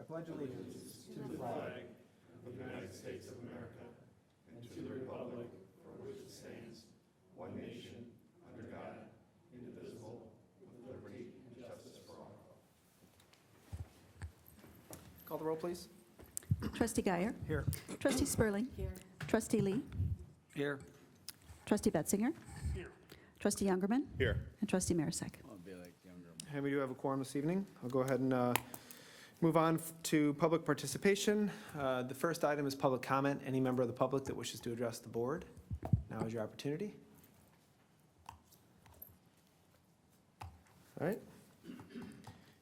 I pledge allegiance to the flag of the United States of America and to the republic for which it stands, one nation, under God, indivisible, with liberty and justice for all. Call the roll, please. Trustee Guyer. Here. Trustee Spurling. Here. Trustee Lee. Here. Trustee Betzinger. Here. Trustee Youngerman. Here. And Trustee Marisak. And we do have a quorum this evening. I'll go ahead and move on to public participation. The first item is public comment. Any member of the public that wishes to address the board, now is your opportunity. All right.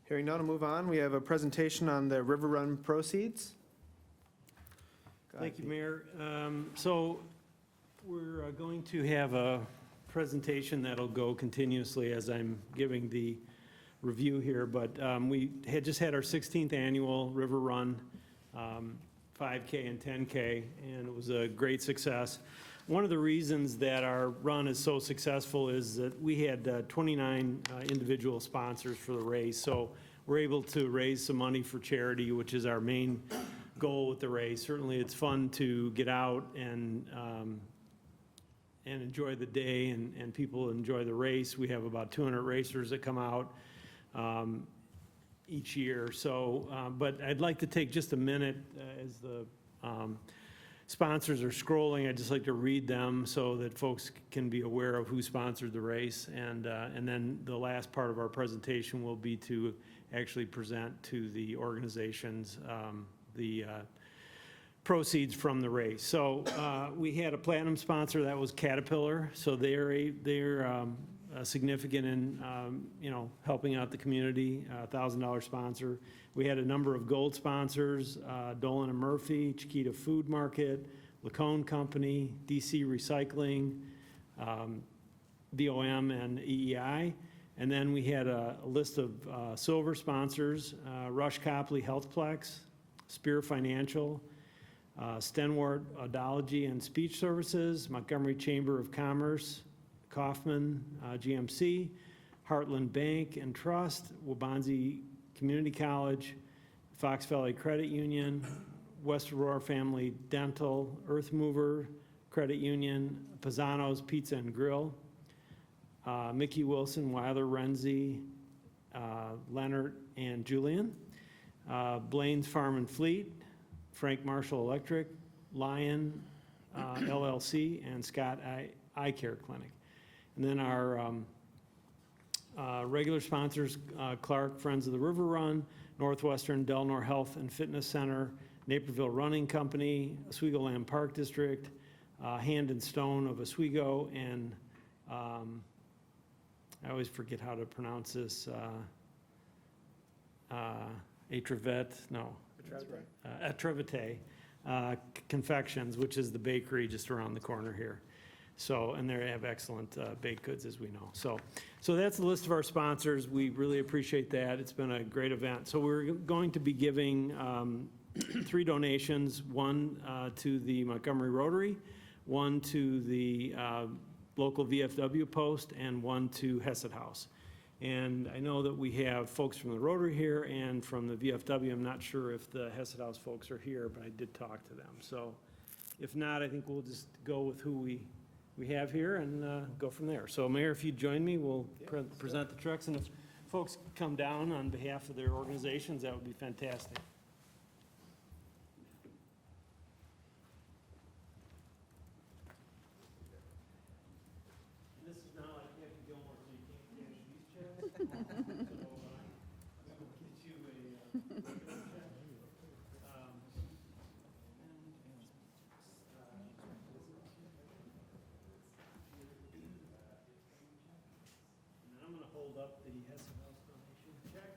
Hearing none, I'll move on. We have a presentation on the River Run proceeds. Go ahead, Thank you, Pete. Mayor. So we're going to have a presentation that'll go continuously as I'm giving the review here, but we had just had our 16th annual River Run 5K and 10K, and it was a great success. One of the reasons that our run is so successful is that we had 29 individual sponsors for the race, so we're able to raise some money for charity, which is our main goal with the race. Certainly, it's fun to get out and enjoy the day, and people enjoy the race. We have about 200 racers that come out each year. So, but I'd like to take just a minute as the sponsors are scrolling. I'd just like to read them so that folks can be aware of who sponsored the race. And then the last part of our presentation will be to actually present to the organizations the proceeds from the race. So we had a platinum sponsor, that was Caterpillar. So they're significant in helping out the community, $1,000 sponsor. We had a number of gold sponsors, Dolan and Murphy, Chiquita Food Market, Lacone Company, DC Recycling, BOM and EEI. And then we had a list of silver sponsors, Rush Copley Healthplex, Spear Financial, Stenwart Audiology and Speech Services, Montgomery Chamber of Commerce, Kaufman GMC, Heartland Bank and Trust, Wabanzi Community College, Fox Valley Credit Union, West Aurora Family Dental, Earth Mover Credit Union, Pisano's Pizza and Grill, Mickey Wilson, Weiler Renzi, Leonard and Julian, Blaine's Farm and Fleet, Frank Marshall Electric, Lion LLC, and Scott Eye Care Clinic. And then our regular sponsors, Clark Friends of the River Run, Northwestern Delnor Health and Fitness Center, Naperville Running Company, Oswego Land Park District, Hand and Stone of Oswego, and I always forget how to pronounce this, Atrevete Confections, which is the bakery just around the corner here. So, and they have excellent baked goods, as we know. So that's the list of our sponsors. We really appreciate that. It's been a great event. So we're going to be giving 3 donations, one to the Montgomery Rotary, one to the local VFW post, and one to Hesed House. And I know that we have folks from the Rotary here and from the VFW. I'm not sure if the Hesed House folks are here, but I did talk to them. So if not, I think we'll just go with who we have here and go from there. So Mayor, if you join me, we'll present the trucks. And if folks come down on behalf of their organizations, that would be fantastic. This is not like Happy Gilmore, so you can't cash these checks. So we will get you a regular check. And then I'm going to hold up the Hesed House donation check.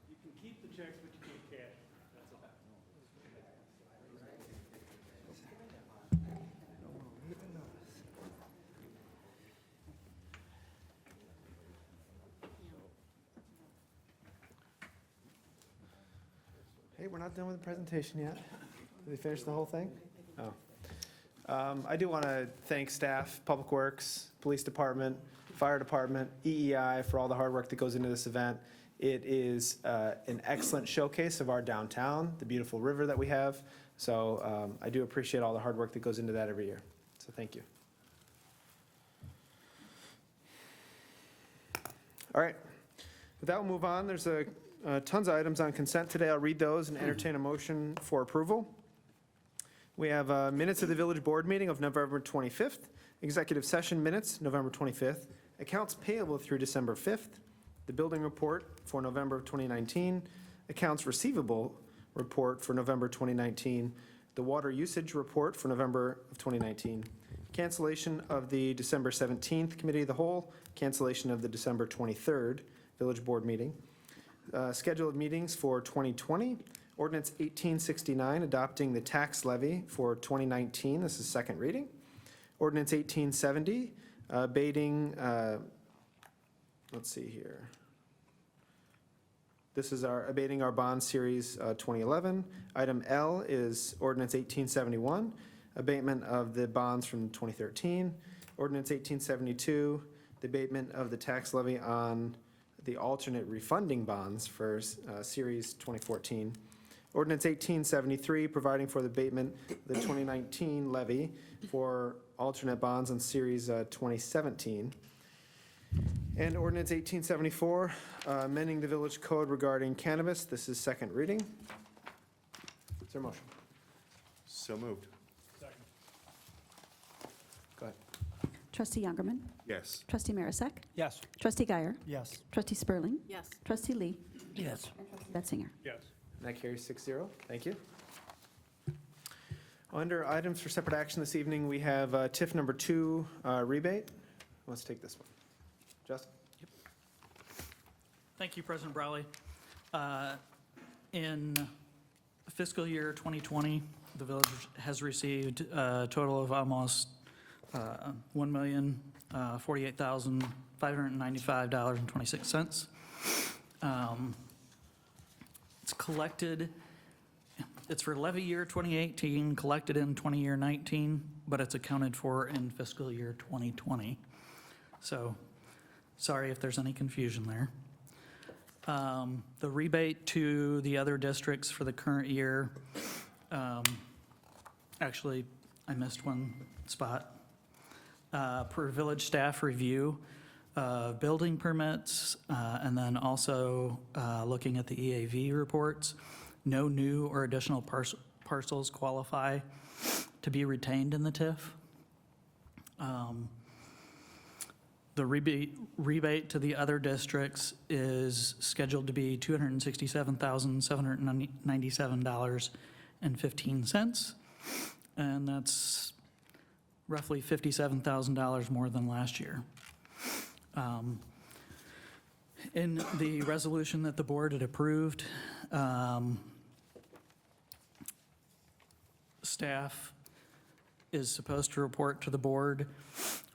You can keep the checks, but you can't cash. That's all. Hey, we're not done with the presentation yet. Did they finish the whole thing? Oh. I do want to thank staff, Public Works, Police Department, Fire Department, EEI for all the hard work that goes into this event. It is an excellent showcase of our downtown, the beautiful river that we have. So I do appreciate all the hard work that goes into that every year. So thank you. All right. With that, we'll move on. There's tons of items on consent today. I'll read those and entertain a motion for approval. We have minutes of the village board meeting of November 25th, executive session minutes, November 25th, accounts payable through December 5th, the building report for November of 2019, accounts receivable report for November 2019, the water usage report for November of 2019, cancellation of the December 17th Committee of the Whole, cancellation of the December 23rd Village Board meeting, schedule of meetings for 2020, Ordinance 1869, adopting the tax levy for 2019. This is second reading. Ordinance 1870, abating, let's see here. This is abating our bond series 2011. Item L is Ordinance 1871, abatement of the bonds from 2013. Ordinance 1872, the abatement of the tax levy on the alternate refunding bonds for series 2014. Ordinance 1873, providing for the abatement of the 2019 levy for alternate bonds on Series 2017. And Ordinance 1874, amending the village code regarding cannabis. This is second reading. Is there a motion? So moved. Go ahead. Trustee Youngerman. Yes. Trustee Marisak. Yes. Trustee Guyer. Yes. Trustee Spurling. Yes. Trustee Lee. Yes. Betzinger. Yes. And that carries 6-0. Thank you. Under items for separate action this evening, we have TIF number 2 rebate. Let's take this one. Justin? Thank you, President Browley. In fiscal year 2020, the village has received a total of almost $1,048,595.26. It's collected, it's for levy year 2018, collected in 20 year 19, but it's accounted for in fiscal year 2020. So, sorry if there's any confusion there. The rebate to the other districts for the current year, actually, I missed one spot. Per village staff review, building permits, and then also looking at the EAV reports, no new or additional parcels qualify to be retained in the TIF. The rebate to the other districts is scheduled to be $267,797.15, and that's roughly $57,000 more than last year. In the resolution that the board had approved, staff is supposed to report to the board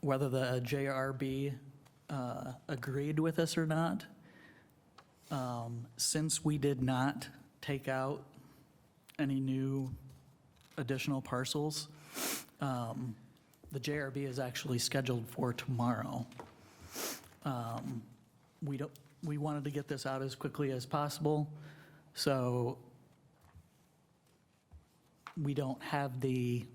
whether the JRB agreed with us or not. Since we did not take out any new additional parcels, the JRB is actually scheduled for tomorrow. We wanted to get this out as quickly as possible, so we don't have the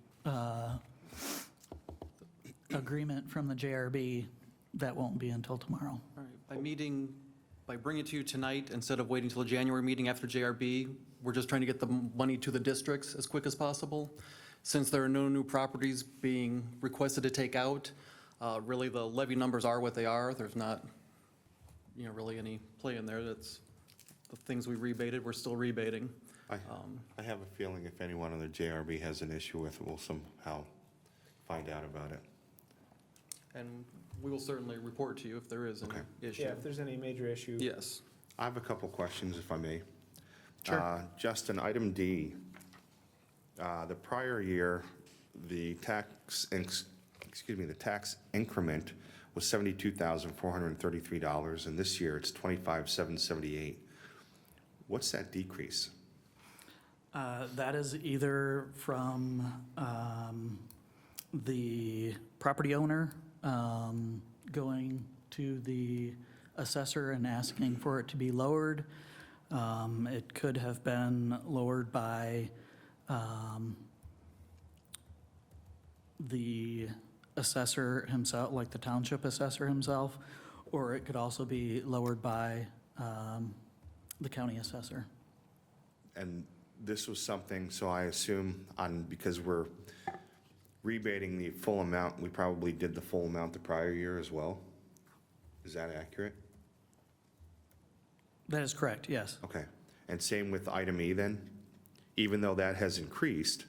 agreement from the JRB. That won't be until tomorrow. All right, by bringing it to you tonight, instead of waiting till the January meeting after JRB, we're just trying to get the money to the districts as quick as possible. Since there are no new properties being requested to take out, really the levy numbers are what they are. There's not, really any play in there. That's the things we rebated, we're still rebating. I have a feeling if anyone on the JRB has an issue with it, we'll somehow find out about it. And we will certainly report to you if there is an Okay. issue. Yeah, if there's any major issue. Yes. I have a couple questions, if I may. Sure. Justin, item D. The prior year, the tax increment was $72,433, and this year it's $25,778. What's that decrease? That is either from the property owner going to the assessor and asking for it to be lowered. It could have been lowered by the assessor himself, like the township assessor himself, or it could also be lowered by the county assessor. And this was something, so I assume because we're rebating the full amount, we probably did the full amount the prior year as well? Is that accurate? That is correct, yes. Okay. And same with item E then? Even though that has increased,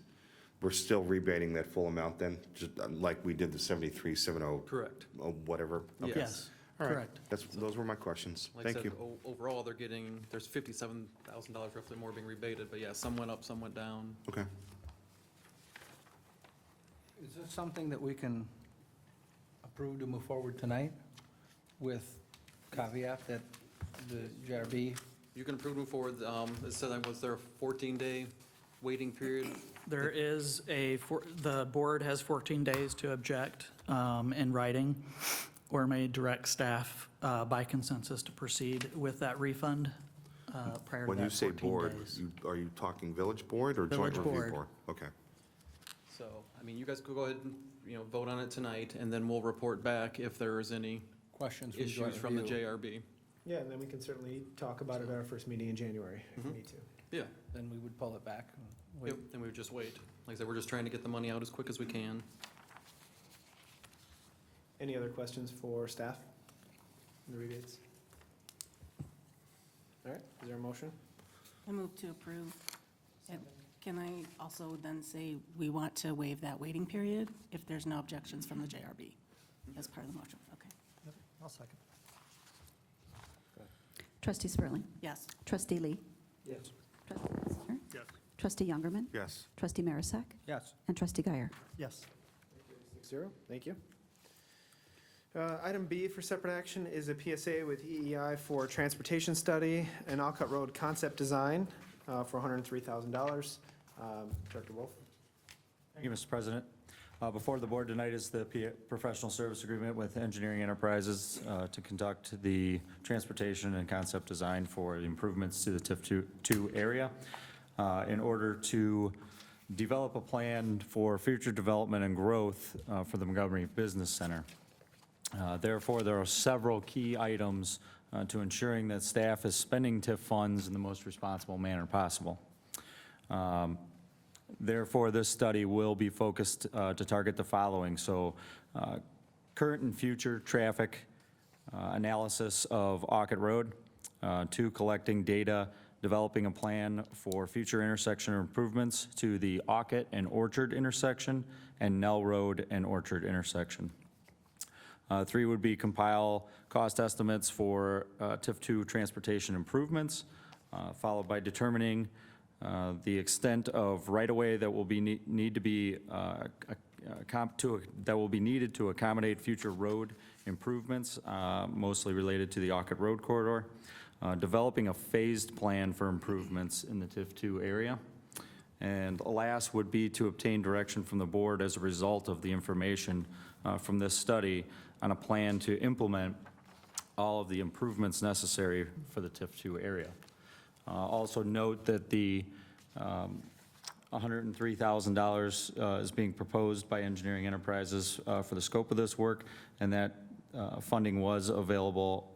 we're still rebating that full amount then, just like we did the 7370, Correct. whatever? Okay. Yes, All right. correct. Those were my questions. Like I Thank said, you. overall, they're getting, there's $57,000 roughly more being rebated, but yeah, some went up, some went down. Okay. Is this something that we can approve to move forward tonight with caveat that the JRB? You can approve them forward. It said, was there a 14-day waiting period? There is the board has 14 days to object in writing or may direct staff by consensus to proceed with that refund prior to When you that say 14 board, days. are you talking village board or joint Village review board. board? Okay. So, I mean, you guys could go ahead and, vote on it tonight, and then we'll report back if there is any Questions from joint issues from the review? JRB. Yeah, and then we can certainly talk about it at our first meeting in January if we need to. Yeah, Then we would pull it back and wait. yep, then we would just wait. Like I said, we're just trying to get the money out as quick as we can. Any other questions for staff? on The rebates? All right, is there a motion? I move to approve. And can I also then say we want to waive that waiting period if there's no objections from the JRB as part of the motion? Okay. I'll second. Trustee Spurling. Yes. Trustee Lee. Yes. Trustee Metzger. Yes. Trustee Youngerman. Yes. Trustee Marisak. Yes. And Trustee Guyer. Yes. 6-0, thank you. Item B for separate action is a PSA with EEI for transportation study and Alcott Road concept design for $103,000. Director Wolf? Thank you, Mr. President. Before the board tonight is the professional service agreement with Engineering Enterprises to conduct the transportation and concept design for the improvements to the TIF 2 area in order to develop a plan for future development and growth for the Montgomery Business Center. Therefore, there are several key items to ensuring that staff is spending TIF funds in the most responsible manner possible. Therefore, this study will be focused to target the following. So, current and future traffic analysis of Alcott Road. 2, collecting data, developing a plan for future intersection improvements to the Alcott and Orchard intersection and Nell Road and Orchard intersection. 3 would be compile cost estimates for TIF 2 transportation improvements, followed by determining the extent of right-of-way that will be needed to accommodate future road improvements, mostly related to the Alcott Road corridor. Developing a phased plan for improvements in the TIF 2 area. And last would be to obtain direction from the board as a result of the information from this study on a plan to implement all of the improvements necessary for the TIF 2 area. Also note that the $103,000 is being proposed by Engineering Enterprises for the scope of this work, and that funding was available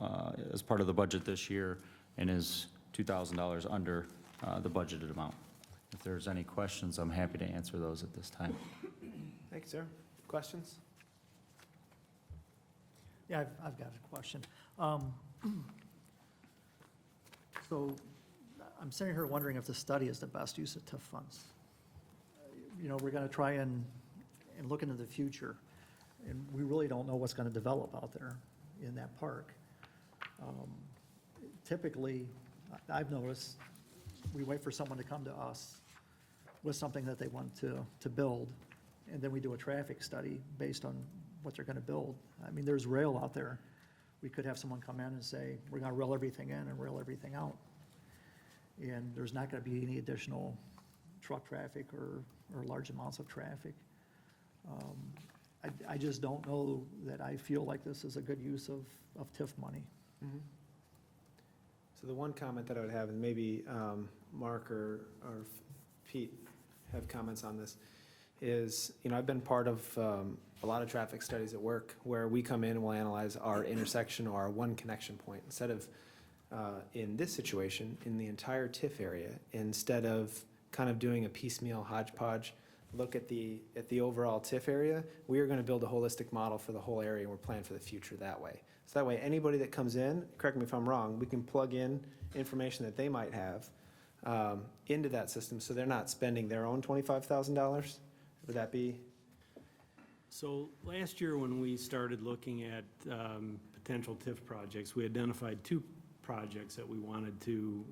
as part of the budget this year and is $2,000 under the budgeted amount. If there's any questions, I'm happy to answer those at this time. Thank you, sir. Questions? Yeah, I've got a question. So I'm sitting here wondering if the study is the best use of TIF funds. We're going to try and look into the future, and we really don't know what's going to develop out there in that park. Typically, I've noticed, we wait for someone to come to us with something that they want to build, and then we do a traffic study based on what they're going to build. I mean, there's rail out there. We could have someone come in and say, we're going to rail everything in and rail everything out. And there's not going to be any additional truck traffic or large amounts of traffic. I just don't know that I feel like this is a good use of TIF money. So the one comment that I would have, and maybe Mark or Pete have comments on this, is, I've been part of a lot of traffic studies at work where we come in and we'll analyze our intersection or our one connection point. Instead of, in this situation, in the entire TIF area, instead of kind of doing a piecemeal hodgepodge look at the overall TIF area, we are going to build a holistic model for the whole area, and we're planning for the future that way. So that way, anybody that comes in, correct me if I'm wrong, we can plug in information that they might have into that system, so they're not spending their own $25,000. Would that be? So last year, when we started looking at potential TIF projects, we identified 2 projects that we wanted to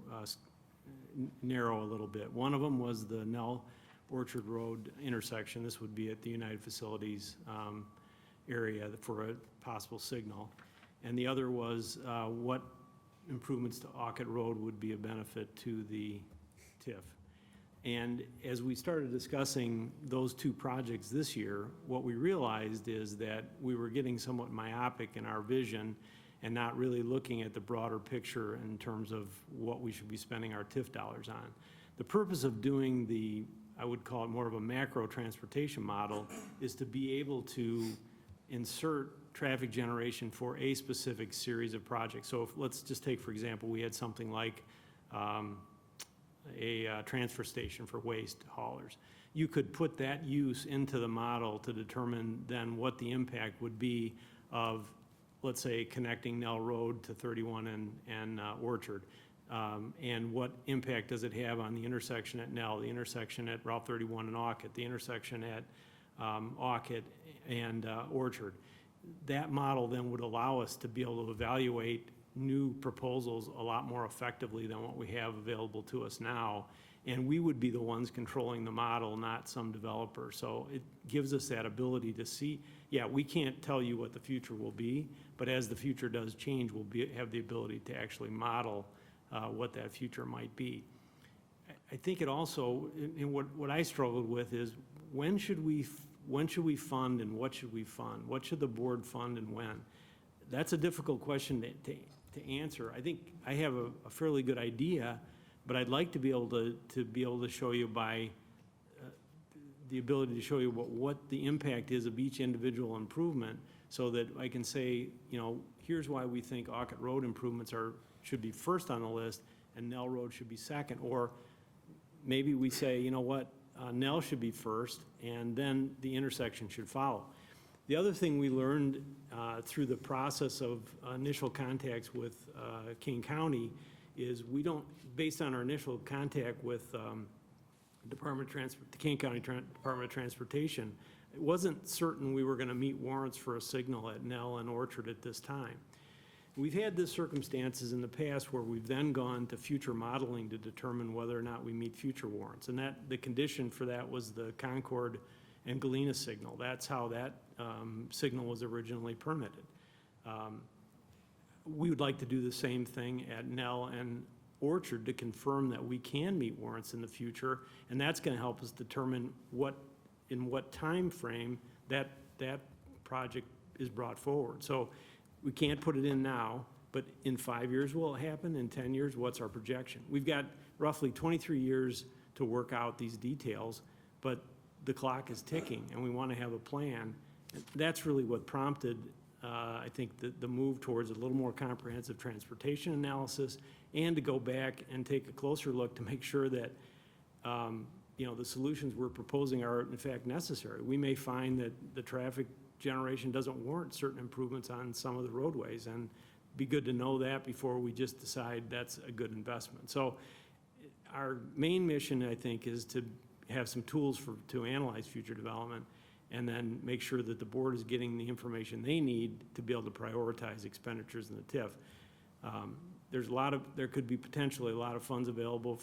narrow a little bit. One of them was the Nell Orchard Road intersection. This would be at the United Facilities area for a possible signal. And the other was what improvements to Ockett Road would be a benefit to the TIF. And as we started discussing those 2 projects this year, what we realized is that we were getting somewhat myopic in our vision and not really looking at the broader picture in terms of what we should be spending our TIF dollars on. The purpose of doing the, I would call it more of a macro transportation model, is to be able to insert traffic generation for a specific series of projects. So let's just take, for example, we had something like a transfer station for waste haulers. You could put that use into the model to determine then what the impact would be of, let's say, connecting Nell Road to 31 and Orchard. And what impact does it have on the intersection at Nell, the intersection at Route 31 and Ockett, the intersection at Ockett and Orchard. That model then would allow us to be able to evaluate new proposals a lot more effectively than what we have available to us now. And we would be the ones controlling the model, not some developer. So it gives us that ability to see, yeah, we can't tell you what the future will be, but as the future does change, we'll have the ability to actually model what that future might be. I think it also, and what I struggled with is, when should we fund and what should we fund? What should the board fund and when? That's a difficult question to answer. I think I have a fairly good idea, but I'd like to be able to show you by the ability to show you what the impact is of each individual improvement, so that I can say, here's why we think Ockett Road improvements should be first on the list and Nell Road should be second. Or maybe we say, Nell should be first and then the intersection should follow. The other thing we learned through the process of initial contacts with King County is based on our initial contact with the King County Department of Transportation, it wasn't certain we were going to meet warrants for a signal at Nell and Orchard at this time. We've had these circumstances in the past where we've then gone to future modeling to determine whether or not we meet future warrants. And the condition for that was the Concord and Galena signal. That's how that signal was originally permitted. We would like to do the same thing at Nell and Orchard to confirm that we can meet warrants in the future, and that's going to help us determine in what time frame that project is brought forward. So we can't put it in now, but in 5 years, will it happen? In 10 years, what's our projection? We've got roughly 23 years to work out these details, but the clock is ticking, and we want to have a plan. That's really what prompted, I think, the move towards a little more comprehensive transportation analysis, and to go back and take a closer look to make sure that the solutions we're proposing are in fact necessary. We may find that the traffic generation doesn't warrant certain improvements on some of the roadways, and be good to know that before we just decide that's a good investment. So our main mission, I think, is to have some tools to analyze future development, and then make sure that the board is getting the information they need to be able to prioritize expenditures in the TIF. There could be potentially a lot of funds available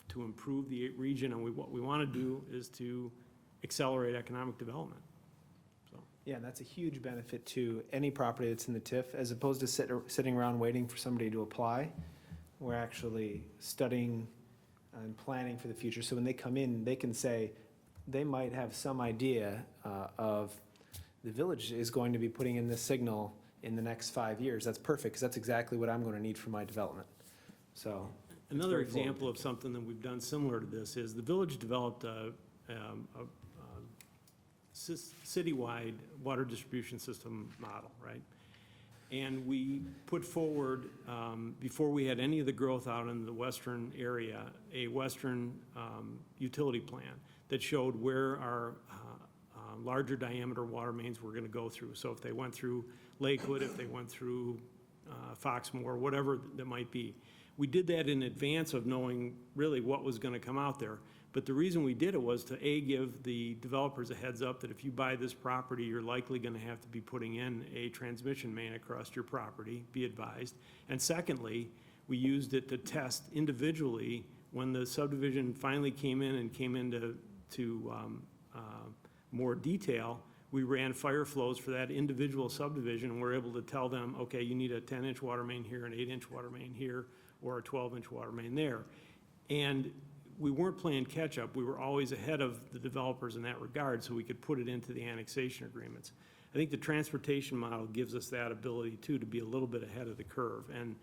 to improve the region, and what we want to do is to accelerate economic development. Yeah, and that's a huge benefit to any property that's in the TIF, as opposed to sitting around waiting for somebody to apply. We're actually studying and planning for the future. So when they come in, they can say, they might have some idea of the village is going to be putting in this signal in the next 5 years. That's perfect, because that's exactly what I'm going to need for my development. So. it's Another very example of something that we've done similar to this is the village developed a citywide water distribution system model, right? And we put forward, before we had any of the growth out in the western area, a western utility plan that showed where our larger diameter water mains were going to go through. So if they went through Lakewood, if they went through Foxmore, whatever that might be. We did that in advance of knowing really what was going to come out there. But the reason we did it was to, A, give the developers a heads up that if you buy this property, you're likely going to have to be putting in a transmission main across your property, be advised. And secondly, we used it to test individually when the subdivision finally came in and came into more detail. We ran fire flows for that individual subdivision, and we're able to tell them, okay, you need a 10-inch water main here, an 8-inch water main here, or a 12-inch water main there. And we weren't playing catch-up. We were always ahead of the developers in that regard, so we could put it into the annexation agreements. I think the transportation model gives us that ability, too, to be a little bit ahead of the curve. And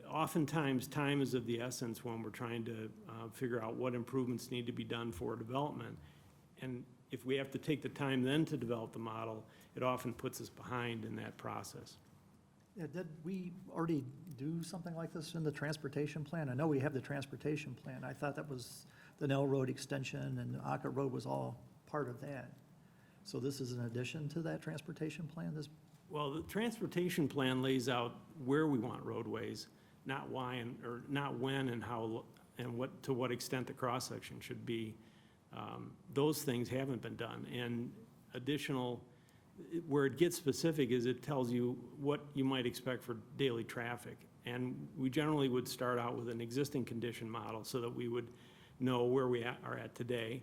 oftentimes, time is of the essence when we're trying to figure out what improvements need to be done for development. And if we have to take the time then to develop the model, it often puts us behind in that process. Yeah, did we already do something like this in the transportation plan? I know we have the transportation plan. I thought that was the Nell Road extension and Aka Road was all part of that. So this is an addition to that transportation plan? Well, the transportation plan lays out where we want roadways, not why and, or not when and how, and what, to what extent the cross-section should be. Those things haven't been done. And additional, where it gets specific is it tells you what you might expect for daily traffic. And we generally would start out with an existing condition model so that we would know where we are at today.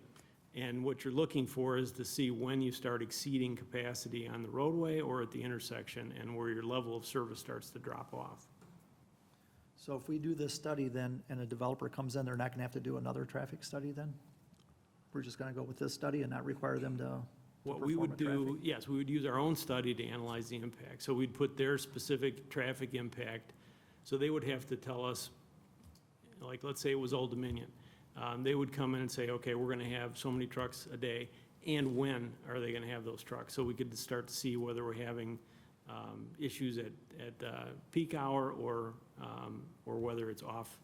And what you're looking for is to see when you start exceeding capacity on the roadway or at the intersection and where your level of service starts to drop off. So if we do this study then, and a developer comes in, they're not gonna have to do another traffic study then? We're just gonna go with this study and not require them to What we would do, yes, we would use our own study to analyze the impact. So we'd put their specific traffic impact. So they would have to tell us, like, let's say it was Old Dominion. They would come in and say, okay, we're gonna have so many trucks a day, and when are they gonna have those trucks? So we could start to see whether we're having issues at peak hour or whether it's off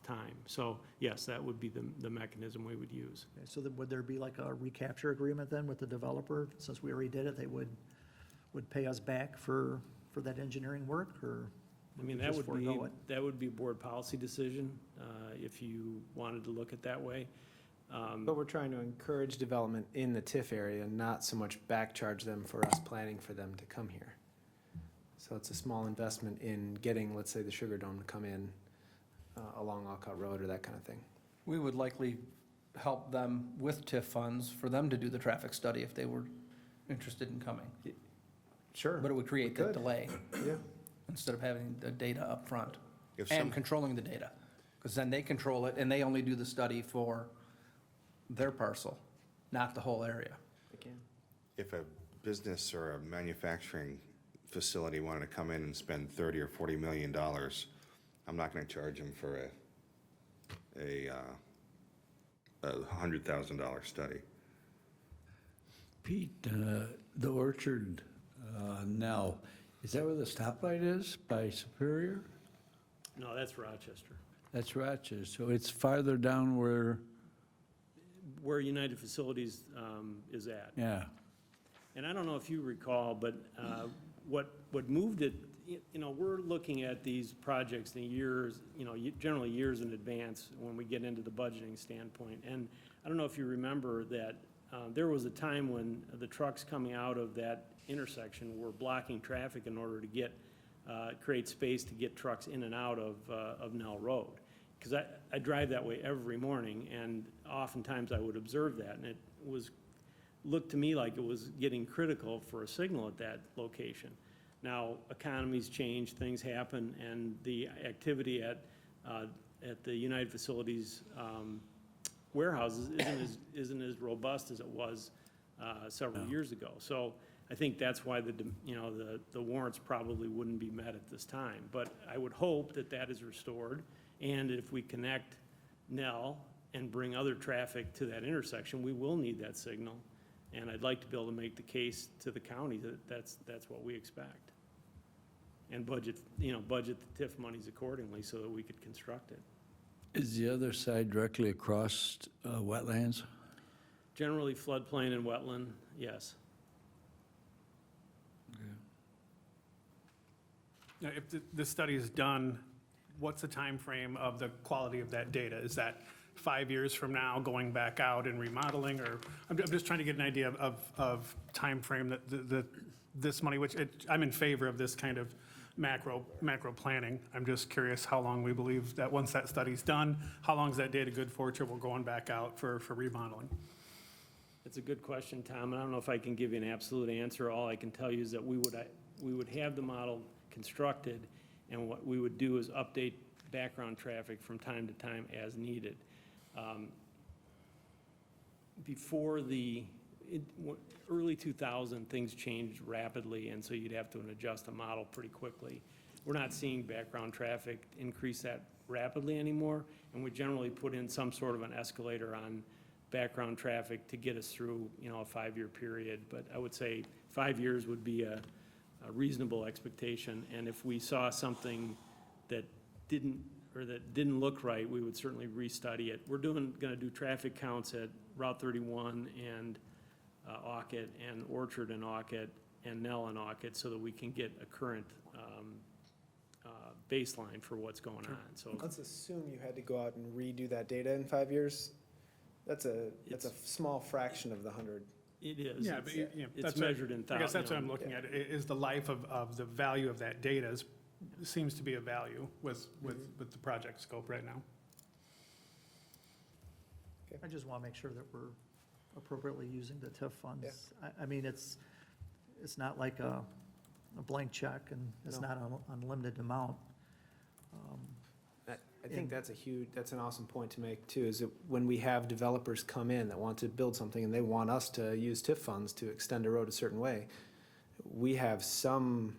time. So yes, that would be the mechanism we would use. Okay, so then would there be like a recapture agreement then with the developer? Since we already did it, they would pay us back for that engineering work, or? I mean, just forego it? that would be a board policy decision, if you wanted to look at that way. But we're trying to encourage development in the TIF area, not so much back charge them for us planning for them to come here. So it's a small investment in getting, let's say, the Sugar Dome to come in along Alcott Road or that kind of thing. We would likely help them with TIF funds for them to do the traffic study if they were interested in coming. Sure. But it would create that delay Yeah. instead of having the data up front If and some, controlling the data. Because then they control it and they only do the study for their parcel, not the whole area. if a business or a manufacturing facility wanted to come in and spend $30 or $40 million, I'm not going to charge them for a $100,000 study. Pete, the Orchard now, is that where the stoplight is, by Superior? No, that's Rochester. That's Rochester, so it's farther down where, United Facilities is at. yeah. And I don't know if you recall, but what moved it, we're looking at these projects in years, generally years in advance when we get into the budgeting standpoint. And I don't know if you remember that there was a time when the trucks coming out of that intersection were blocking traffic in order to create space to get trucks in and out of Nell Road. Because I drive that way every morning, and oftentimes I would observe that, and it looked to me like it was getting critical for a signal at that location. Now, economies change, things happen, and the activity at at the United Facilities warehouses isn't as robust as it was several years ago. So I think that's why the warrants probably wouldn't be met at this time. But I would hope that that is restored, and if we connect Nell and bring other traffic to that intersection, we will need that signal. And I'd like to be able to make the case to the county that that's what we expect. And budget the TIF monies accordingly so that we could construct it. Is the other side directly across wetlands? Generally floodplain and wetland, yes. Now, if this study is done, what's the time frame of the quality of that data? Is that 5 years from now, going back out and remodeling, or, I'm just trying to get an idea of time frame that this money, which I'm in favor of this kind of macro planning. I'm just curious how long we believe that once that study's done, how long is that data good for till we're going back out for remodeling? It's a good question, Tom, and I don't know if I can give you an absolute answer. All I can tell you is that we would have the model constructed, and what we would do is update background traffic from time to time as needed. Before early 2000, things changed rapidly, and so you'd have to adjust the model pretty quickly. We're not seeing background traffic increase that rapidly anymore, and we generally put in some sort of an escalator on background traffic to get us through, a 5-year period. But I would say 5 years would be a reasonable expectation, and if we saw something that didn't look right, we would certainly restudy it. We're gonna do traffic counts at Route 31 and Auket and Orchard and Auket and Nell and Auket so that we can get a current baseline for what's going on. So Let's assume you had to go out and redo that data in 5 years. That's a small fraction of the 100. it is. Yeah, but It's that's what- measured in I guess that's what I'm thousands. looking at, is the life of the value of that data seems to be a value with the project scope right now. I just want to make sure that we're appropriately using the TIF funds. I mean, it's not like a blank check, and it's No. not an unlimited amount. I think that's an awesome point to make too, is that when we have developers come in that want to build something and they want us to use TIF funds to extend a road a certain way, we have some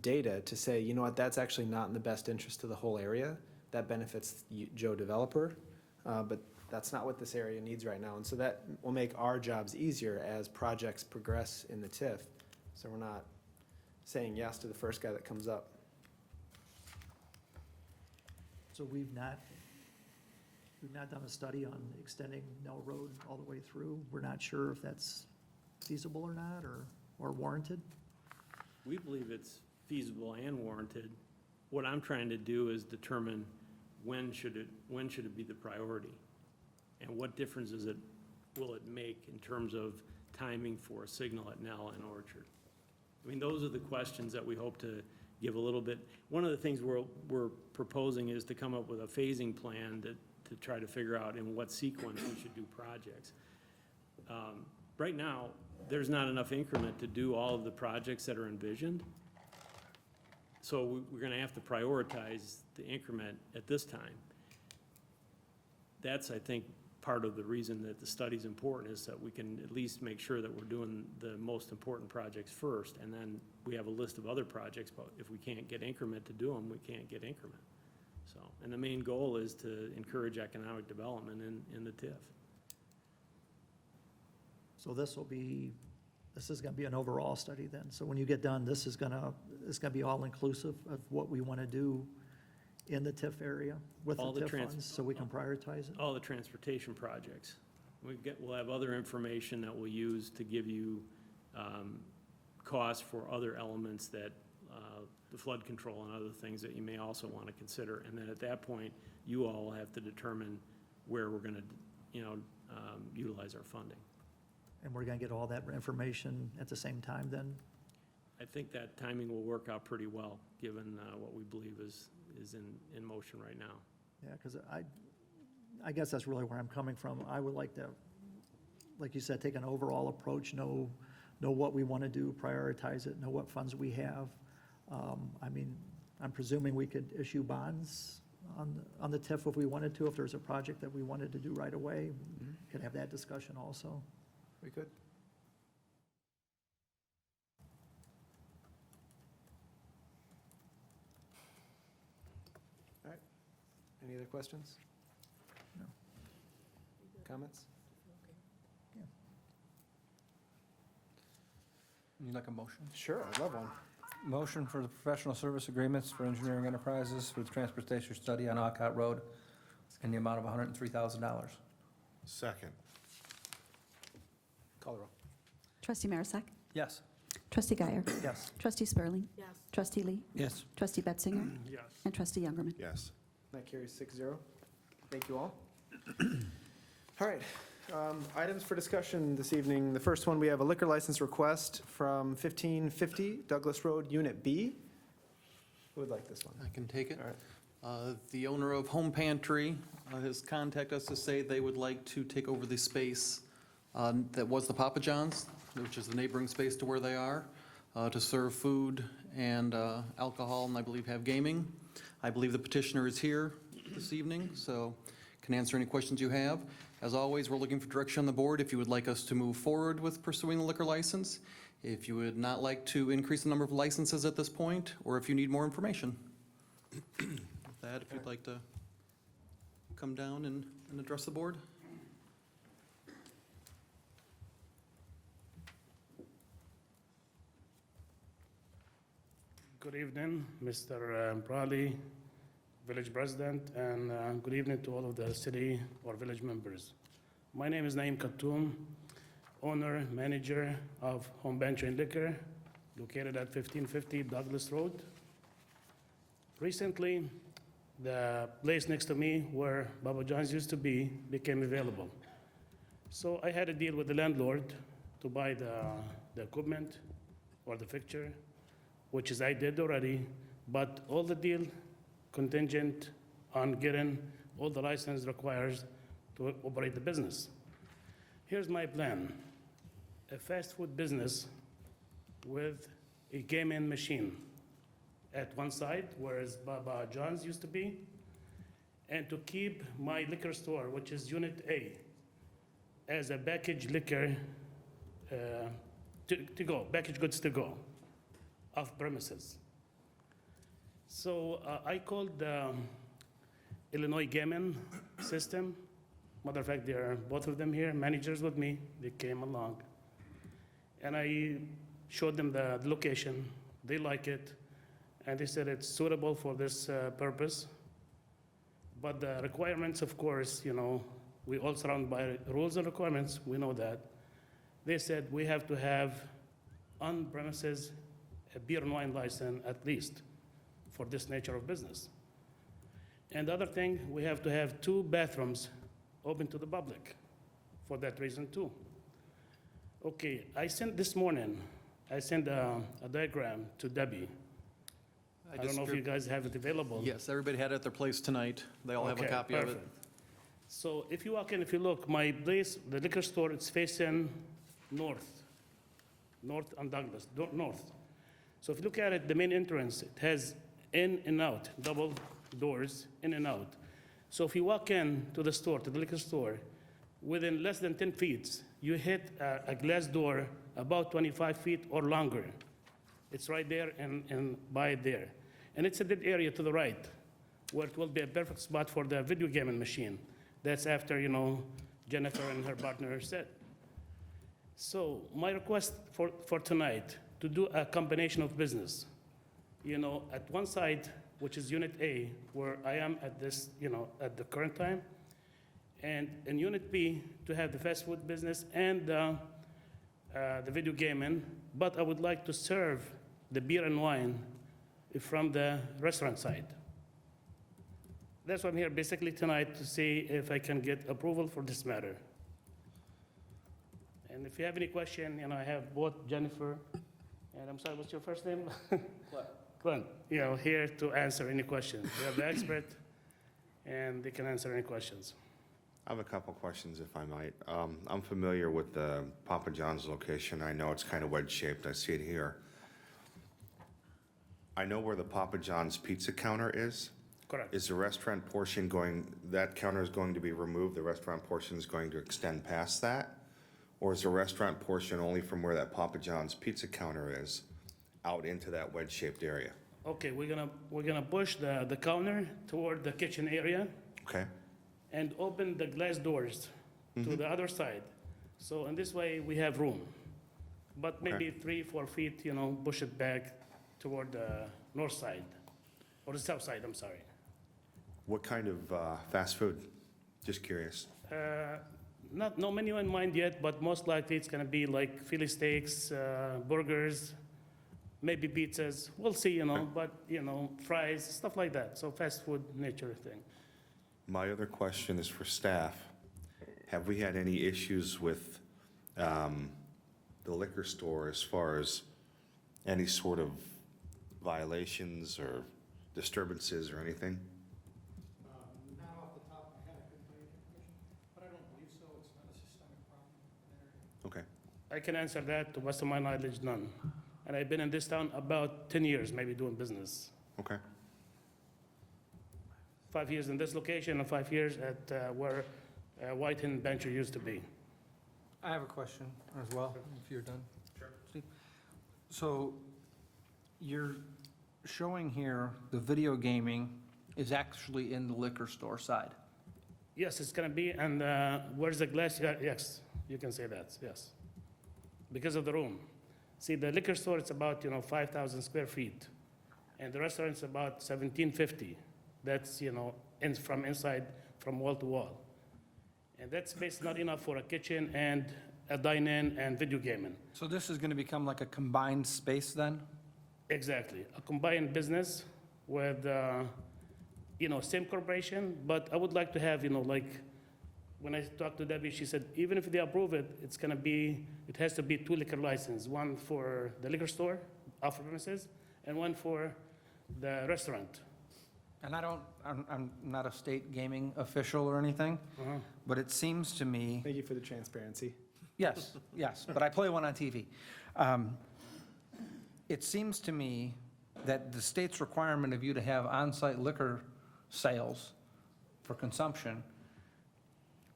data to say, you know what, that's actually not in the best interest of the whole area. That benefits you, Joe developer, but that's not what this area needs right now. And so that will make our jobs easier as projects progress in the TIF. So we're not saying yes to the first guy that comes up. So we've not done a study on extending Nell Road all the way through. We're not sure if that's feasible or not, or warranted. We believe it's feasible and warranted. What I'm trying to do is determine when should it be the priority? And what difference will it make in terms of timing for a signal at Nell and Orchard? I mean, those are the questions that we hope to give a little bit. One of the things we're proposing is to come up with a phasing plan to try to figure out in what sequence we should do projects. Right now, there's not enough increment to do all of the projects that are envisioned. So we're gonna have to prioritize the increment at this time. That's, I think, part of the reason that the study's important, is that we can at least make sure that we're doing the most important projects first, and then we have a list of other projects, but if we can't get increment to do them, we can't get increment. So, and the main goal is to encourage economic development in the TIF. So this is gonna be an overall study then. So when you get done, it's gonna be all-inclusive of what we wanna do in the TIF area with the All the TIF funds, so we can prioritize it? All the transportation projects. We'll have other information that we'll use to give you costs for other elements that, the flood control and other things that you may also want to consider. And then at that point, you all will have to determine where we're going to, utilize our funding. And we're gonna get all that information at the same time then? I think that timing will work out pretty well, given what we believe is in motion right now. Yeah, because I guess that's really where I'm coming from. I would like to, like you said, take an overall approach, know what we want to do, prioritize it, know what funds we have. I mean, I'm presuming we could issue bonds on the TIF if we wanted to, if there's a project that we wanted to do right away, could have that discussion also. We could. All right. Any other questions? No. Comments? You'd like a motion? Sure, I'd love one. Motion for the professional service agreements for engineering enterprises for the transportation study on Alcott Road in the amount of $103,000. Second. Call the roll. Trustee Marisak. Yes. Trustee Guyer. Yes. Trustee Spurling. Yes. Trustee Lee. Yes. Trustee Betzinger. Yes. And Trustee Youngerman. Yes. That carries 6-0. Thank you all. All right, items for discussion this evening. The first one, we have a liquor license request from 1550 Douglas Road, Unit B. Who would like this one? I can take it. All right. The owner of Home Pantry has contacted us to say they would like to take over the space that was the Papa John's, which is the neighboring space to where they are, to serve food and alcohol, and I believe have gaming. I believe the petitioner is here this evening, so can answer any questions you have. As always, we're looking for direction on the board if you would like us to move forward with pursuing the liquor license, if you would not like to increase the number of licenses at this point, or if you need more information. With that, if you'd like to come down and address the board. Good evening, Mr. Brawley, Village President, and good evening to all of the city or village members. My name is Naeem Khattoum, owner, manager of Home Pantry and Liquor, located at 1550 Douglas Road. Recently, the place next to me where Papa John's used to be became available. So I had a deal with the landlord to buy the equipment or the fixture, which is I did already, but all the deal contingent on getting all the license requires to operate the business. Here's my plan. A fast food business with a gaming machine at one side, whereas Papa John's used to be, and to keep my liquor store, which is Unit A, as a packaged liquor to go, packaged goods to go, off premises. So I called the Illinois Gaming System. Matter of fact, they're both of them here, managers with me. They came along. And I showed them the location. They like it. And they said it's suitable for this purpose. But the requirements, of course, you know, we all surrounded by rules and requirements. We know that. They said we have to have on premises a beer and wine license at least for this nature of business. And the other thing, we have to have 2 bathrooms open to the public for that reason too. Okay, I sent this morning, I sent a diagram to Debbie. I don't know if you guys have it available. Yes, everybody had it at their place tonight. They all have a Okay, copy of it. perfect. So if you walk in, if you look, my place, the liquor store, it's facing north on Douglas, north. So if you look at it, the main entrance, it has in and out, double doors, in and out. So if you walk in to the store, to the liquor store, within less than 10 feet, you hit a glass door about 25 feet or longer. It's right there and by there. And it's a dead area to the right, where it will be a perfect spot for the video gaming machine. That's after, you know, Jennifer and her partner said. So my request for tonight, to do a combination of business. You know, at one side, which is Unit A, where I am at this, you know, at the current time, and in Unit B, to have the fast food business and the video gaming, but I would like to serve the beer and wine from the restaurant side. That's why I'm here basically tonight, to see if I can get approval for this matter. And if you have any question, you know, I have both Jennifer, and I'm sorry, what's your first name? Clint, you know, here to answer any questions. They are the expert, and they can answer any questions. I have a couple questions, if I might. I'm familiar with the Papa John's location. I know it's kind of wedge-shaped. I see it here. I know where the Papa John's pizza counter is. Correct. Is the restaurant portion going, that counter is going to be removed, the restaurant portion is going to extend past that? Or is the restaurant portion only from where that Papa John's pizza counter is, out into that wedge-shaped area? Okay, we're gonna push the counter toward the kitchen area Okay, and open the glass doors to the other side. So in this way, we have room. But maybe 3-4 feet, push it back toward the north side, or the south side, I'm sorry. what kind of fast food? Just curious. No menu in mind yet, but most likely it's gonna be like Philly steaks, burgers, maybe pizzas. We'll see, but, fries, stuff like that. So fast food nature thing. My other question is for staff. Have we had any issues with the liquor store as far as any sort of violations or disturbances or anything? Not off the top of my head, I couldn't tell you the information, but I don't believe so. It's not a systemic problem in that area. Okay. I can answer that, to best of my knowledge, none. And I've been in this town about 10 years, maybe doing business. Okay. 5 years in this location and 5 years at where White Hen Bencher used to be. I have a question as well, if you're done. Sure. So you're showing here the video gaming is actually in the liquor store side. Yes, it's gonna be, and where's the glass? Yeah, yes, you can say that, yes. Because of the room. See, the liquor store, it's about, 5,000 square feet. And the restaurant's about 1,750. That's, from inside, from wall to wall. And that space is not enough for a kitchen and a dine-in and video gaming. So this is going to become like a combined space then? Exactly, a combined business with, same corporation, but I would like to have, when I talked to Debbie, she said, even if they approve it, it has to be 2 liquor licenses, one for the liquor store, off premises, and one for the restaurant. And I'm not a state gaming official or anything, but it seems to me, Thank you for the transparency. yes, but I play one on TV. It seems to me that the state's requirement of you to have on-site liquor sales for consumption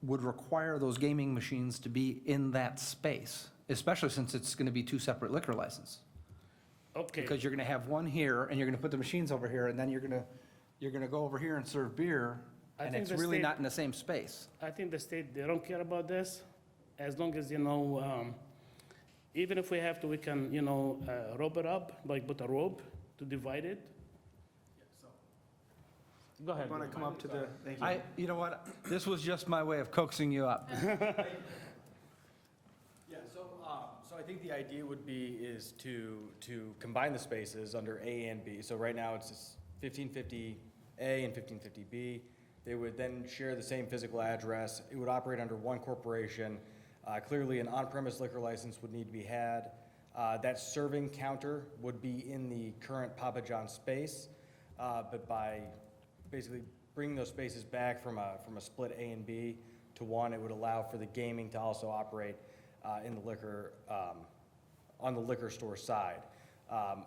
would require those gaming machines to be in that space, especially since it's going to be 2 separate liquor licenses. Okay. Because you're going to have one here, and you're going to put the machines over here, and then you're going to go over here and serve beer, I and think it's the really state- not in the same space. I think the state, they don't care about this, as long as, even if we have to, we can, rope it up, like put a rope to divide it. Go ahead. Want to come up to the, thank you. You know what? This was just my way of coaxing you up. Yeah, so I think the idea would be is to combine the spaces under A and B. So right now, it's just 1550A and 1550B. They would then share the same physical address. It would operate under one corporation. Clearly, an on-premise liquor license would need to be had. That serving counter would be in the current Papa John's space, but by basically bringing those spaces back from a split A and B to one, it would allow for the gaming to also operate in the liquor, on the liquor store side.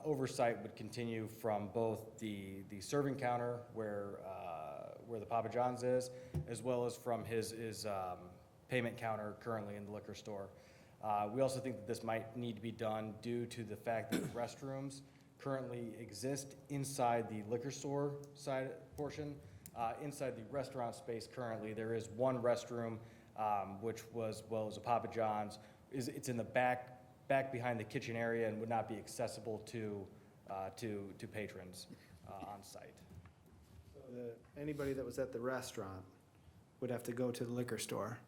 Oversight would continue from both the serving counter where the Papa John's is, as well as from his payment counter currently in the liquor store. We also think that this might need to be done due to the fact that restrooms currently exist inside the liquor store side portion. Inside the restaurant space currently, there is one restroom, which was a Papa John's. It's in the back behind the kitchen area and would not be accessible to patrons on site. Anybody that was at the restaurant would have to go to the liquor store.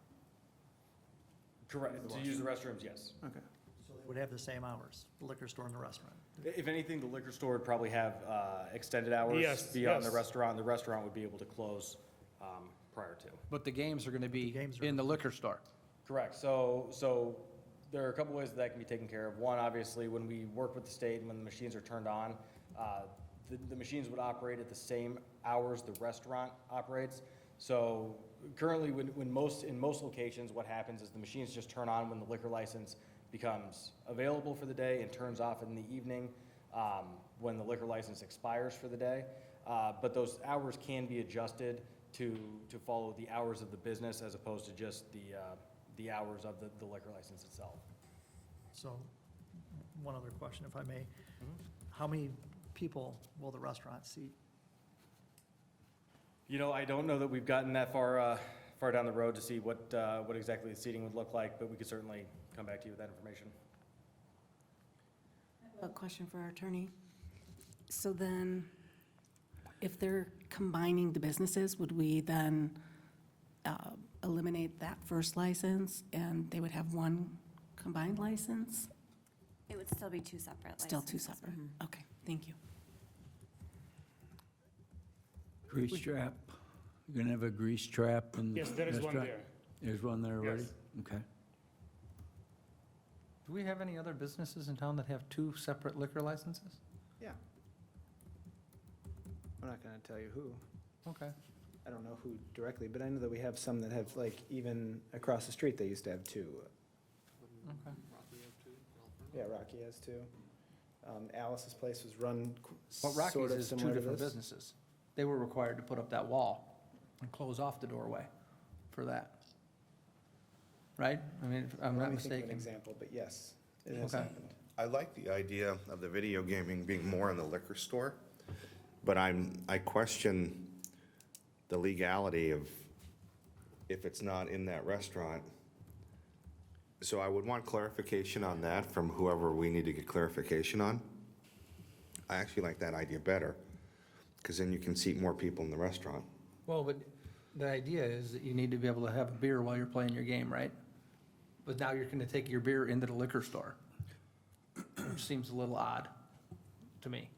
Correct. To use the restrooms, yes. Okay. So they would have the same hours, the liquor store and the restaurant. If anything, the liquor store would probably have extended hours Yes, beyond the yes. restaurant. The restaurant would be able to close prior to. But the games are going to be games are- in the liquor store. Correct. So there are a couple ways that can be taken care of. One, obviously, when we work with the state and when the machines are turned on, the machines would operate at the same hours the restaurant operates. So currently, in most locations, what happens is the machines just turn on when the liquor license becomes available for the day and turns off in the evening when the liquor license expires for the day. But those hours can be adjusted to follow the hours of the business as opposed to just the hours of the liquor license itself. So, one other question, if I may. How many people will the restaurant seat? You know, I don't know that we've gotten that far down the road to see what exactly the seating would look like, but we could certainly come back to you with that information. A question for our attorney. So then, if they're combining the businesses, would we then eliminate that first license and they would have one combined license? It would still be two separate licenses. Still two separate? Okay, thank you. Grease trap. You're gonna have a grease trap in the Yes, there is one restaurant? there. There's one there already? Yes. Okay. Do we have any other businesses in town that have two separate liquor licenses? Yeah. I'm not going to tell you who. Okay. I don't know who directly, but I know that we have some that have, like, even across the street, they used to have two. Okay. Yeah, Rocky has two. Alice's place was run But Rocky's sort of is two similar to different this. businesses. They were required to put up that wall and close off the doorway for that. Right? I mean, if I'm Let not me think of an mistaken. example, but yes, it has Okay. happened. I like the idea of the video gaming being more in the liquor store, but I question the legality of if it's not in that restaurant. So I would want clarification on that from whoever we need to get clarification on. I actually like that idea better, because then you can seat more people in the restaurant. Well, but the idea is that you need to be able to have a beer while you're playing your game, right? But now you're gonna take your beer into the liquor store, which seems a little odd to me.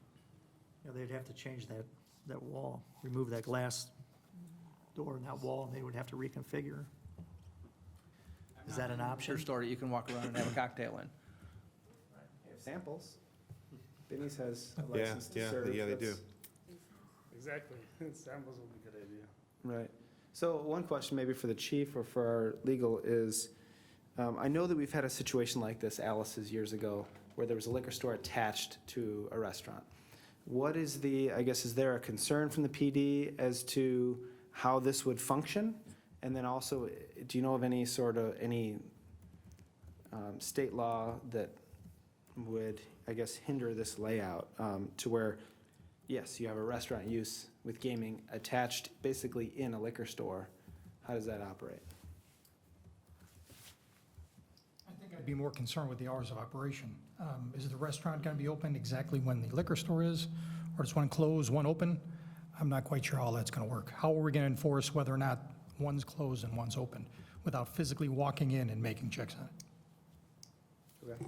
You know, they'd have to change that wall, remove that glass door in that wall, and they would have to reconfigure. Is that an Liquor option? store that you can walk around and have a cocktail in. They have samples. Benny's has a Yeah, license to yeah, serve. yeah, they do. that's- Exactly. Samples would be a good idea. Right. So one question maybe for the chief or for our legal is, I know that we've had a situation like this, Alice's years ago, where there was a liquor store attached to a restaurant. What is I guess, is there a concern from the PD as to how this would function? And then also, do you know of any state law that would, I guess, hinder this layout to where, yes, you have a restaurant use with gaming attached basically in a liquor store? How does that operate? I think I'd be more concerned with the hours of operation. Is the restaurant going to be open exactly when the liquor store is? Or does one close, one open? I'm not quite sure how that's going to work. How are we going to enforce whether or not one's closed and one's open without physically walking in and making checks on it? Okay.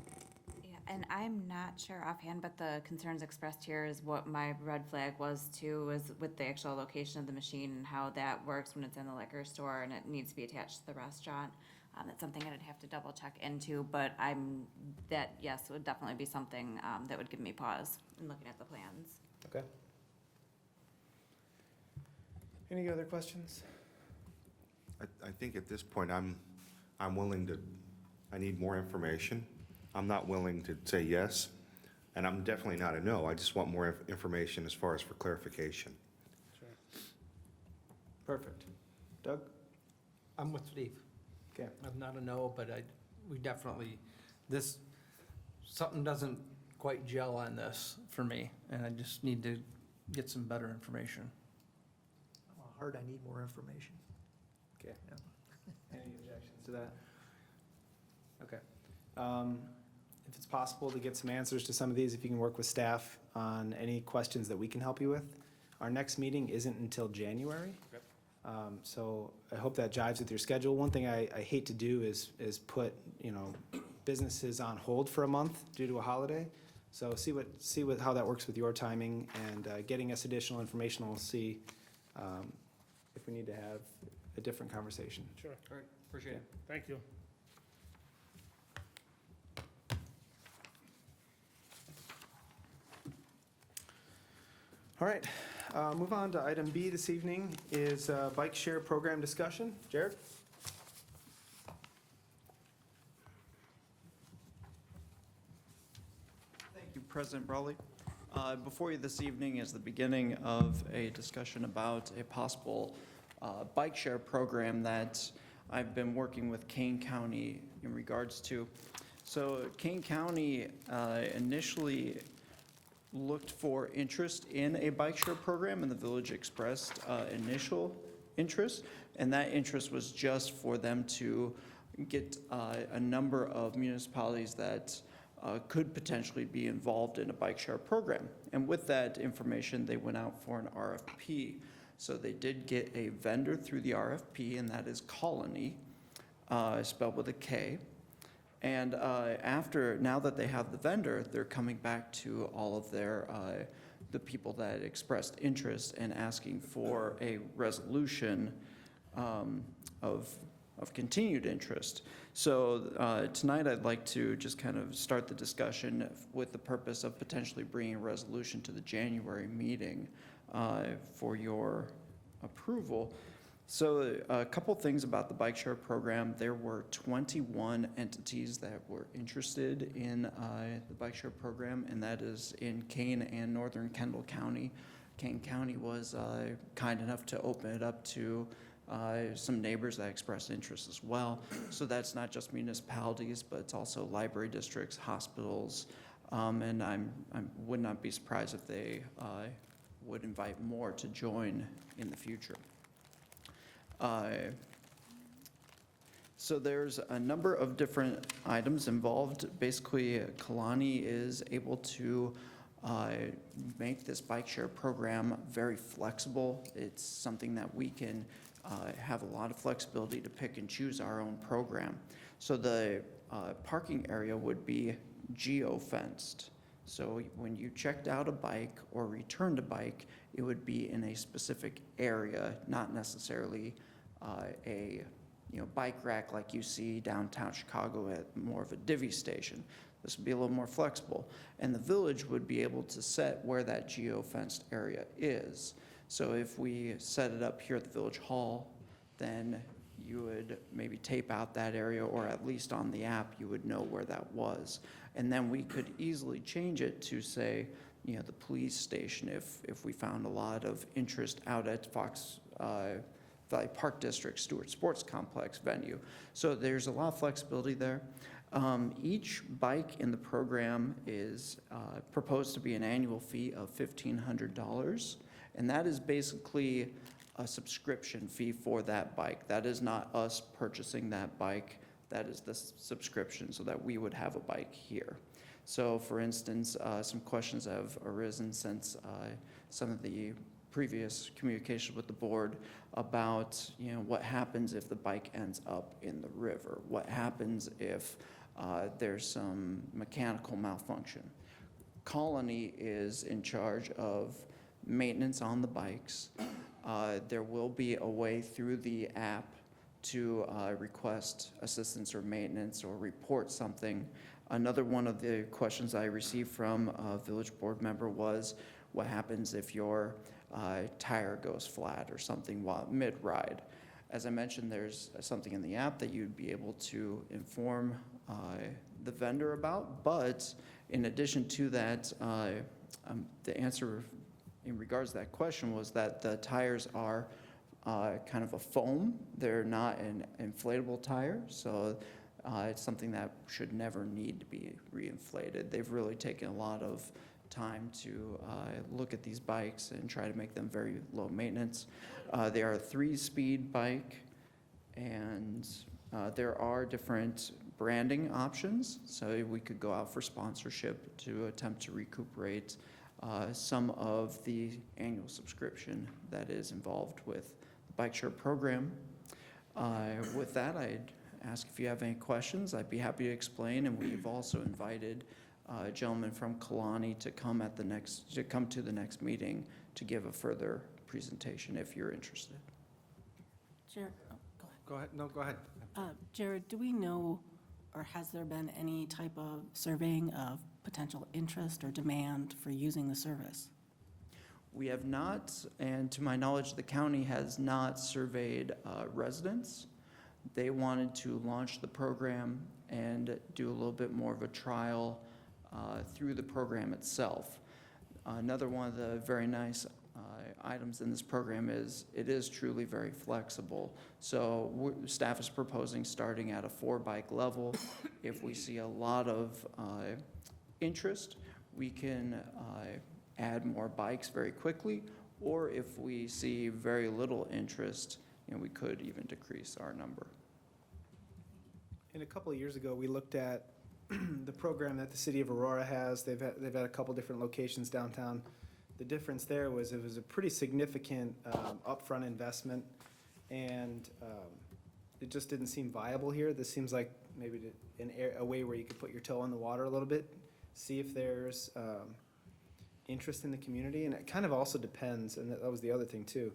Yeah, and I'm not sure offhand, but the concerns expressed here is what my red flag was too, is with the actual location of the machine and how that works when it's in the liquor store and it needs to be attached to the restaurant. That's something I'd have to double check into, but yes, it would definitely be something that would give me pause in looking at the plans. Okay. Any other questions? I think at this point, I'm willing to, I need more information. I'm not willing to say yes, and I'm definitely not a no. I just want more information as far as for clarification. Perfect. Doug? I'm with Steve. Okay. I'm not a no, but we definitely, something doesn't quite gel on this for me, and I just need to get some better information. Hard, I need more information. Okay. Yeah. Any objections to that? Okay. If it's possible to get some answers to some of these, if you can work with staff on any questions that we can help you with. Our next meeting isn't until January. Yep. So I hope that jives with your schedule. One thing I hate to do is put, businesses on hold for a month due to a holiday. So see how that works with your timing and getting us additional information. We'll see if we need to have a different conversation. Sure. All right, appreciate it. Thank you. All right, move on to item B this evening is bike share program discussion. Jared? Thank you, President Brawley. Before you this evening is the beginning of a discussion about a possible bike share program that I've been working with Kane County in regards to. So Kane County initially looked for interest in a bike share program, and the village expressed initial interest, and that interest was just for them to get a number of municipalities that could potentially be involved in a bike share program. And with that information, they went out for an RFP. So they did get a vendor through the RFP, and that is Colony, spelled with a K. And now that they have the vendor, they're coming back to all of their, the people that expressed interest and asking for a resolution of continued interest. So tonight I'd like to just kind of start the discussion with the purpose of potentially bringing a resolution to the January meeting for your approval. So a couple things about the bike share program. There were 21 entities that were interested in the bike share program, and that is in Kane and Northern Kendall County. Kane County was kind enough to open it up to some neighbors that expressed interest as well. So that's not just municipalities, but it's also library districts, hospitals, and I would not be surprised if they would invite more to join in the future. So there's a number of different items involved. Basically, Kalani is able to make this bike share program very flexible. It's something that we can have a lot of flexibility to pick and choose our own program. So the parking area would be geo-fenced. So when you checked out a bike or returned a bike, it would be in a specific area, not necessarily a bike rack like you see downtown Chicago at more of a divvy station. This would be a little more flexible. And the village would be able to set where that geo-fenced area is. So if we set it up here at the Village Hall, then you would maybe tape out that area, or at least on the app, you would know where that was. And then we could easily change it to, say, the police station if we found a lot of interest out at Fox Valley Park District Stewart Sports Complex venue. So there's a lot of flexibility there. Each bike in the program is proposed to be an annual fee of $1,500. And that is basically a subscription fee for that bike. That is not us purchasing that bike. That is the subscription so that we would have a bike here. So for instance, some questions have arisen since some of the previous communication with the board about what happens if the bike ends up in the river? What happens if there's some mechanical malfunction? Colony is in charge of maintenance on the bikes. There will be a way through the app to request assistance or maintenance or report something. Another one of the questions I received from a village board member was, what happens if your tire goes flat or something while mid-ride? As I mentioned, there's something in the app that you'd be able to inform the vendor about, but in addition to that, the answer in regards to that question was that the tires are kind of a foam. They're not an inflatable tire, so it's something that should never need to be reinflated. They've really taken a lot of time to look at these bikes and try to make them very low maintenance. They are a 3-speed bike, and there are different branding options, so we could go out for sponsorship to attempt to recuperate some of the annual subscription that is involved with the bike share program. With that, I'd ask if you have any questions. I'd be happy to explain, and we've also invited a gentleman from Kalani to come to the next meeting to give a further presentation if you're interested. Jared, Go ahead, no, go ahead. Jared, do we know, or has there been any type of surveying of potential interest or demand for using the service? We have not, and to my knowledge, the county has not surveyed residents. They wanted to launch the program and do a little bit more of a trial through the program itself. Another one of the very nice items in this program is it is truly very flexible. So staff is proposing starting at a 4-bike level. If we see a lot of interest, we can add more bikes very quickly, or if we see very little interest, we could even decrease our number. And a couple of years ago, we looked at the program that the city of Aurora has. They've had a couple different locations downtown. The difference there was it was a pretty significant upfront investment, and it just didn't seem viable here. This seems like maybe a way where you could put your toe in the water a little bit, see if there's interest in the community, and it kind of also depends, and that was the other thing too.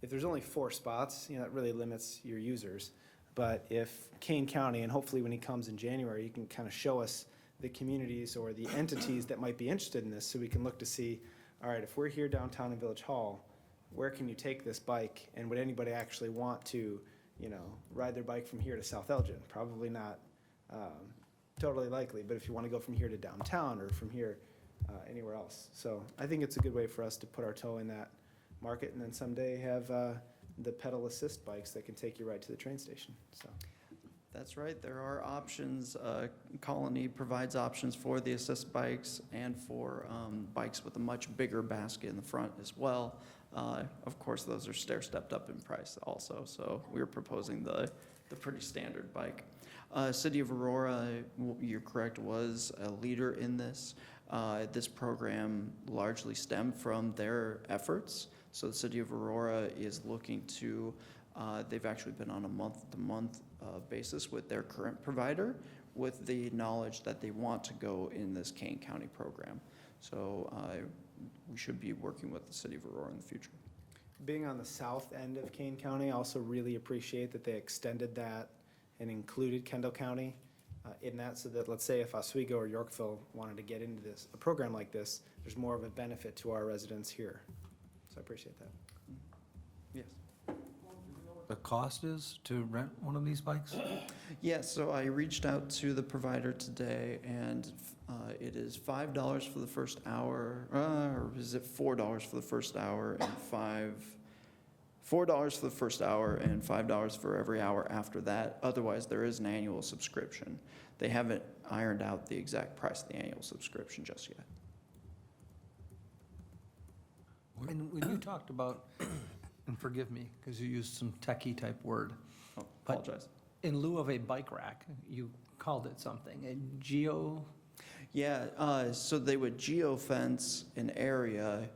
If there's only 4 spots, that really limits your users. But if Kane County, and hopefully when he comes in January, you can kind of show us the communities or the entities that might be interested in this, so we can look to see, all right, if we're here downtown in Village Hall, where can you take this bike? And would anybody actually want to, ride their bike from here to South Elgin? Probably not totally likely, but if you want to go from here to downtown or from here anywhere else. So I think it's a good way for us to put our toe in that market, and then someday have the pedal assist bikes that can take you right to the train station, so. That's right, there are options. Colony provides options for the assist bikes and for bikes with a much bigger basket in the front as well. Of course, those are stair-stepped up in price also, so we're proposing the pretty standard bike. City of Aurora, you're correct, was a leader in this. This program largely stemmed from their efforts. So the City of Aurora is looking to, they've actually been on a month-to-month basis with their current provider, with the knowledge that they want to go in this Kane County program. So we should be working with the City of Aurora in the future. Being on the south end of Kane County, I also really appreciate that they extended that and included Kendall County in that, so that, let's say if Oswego or Yorkville wanted to get into a program like this, there's more of a benefit to our residents here. So I appreciate that. Yes. The cost is to rent one of these bikes? Yes, so I reached out to the provider today, and it is $5 for the first hour, or is it $4 for the first hour, and $4 for the first hour and $5 for every hour after that. Otherwise, there is an annual subscription. They haven't ironed out the exact price of the annual subscription just yet. And when you talked about, and forgive me, because you used some techie type word. Oh, but apologize. In lieu of a bike rack, you called it something, a geo? Yeah, so they would geofence an area,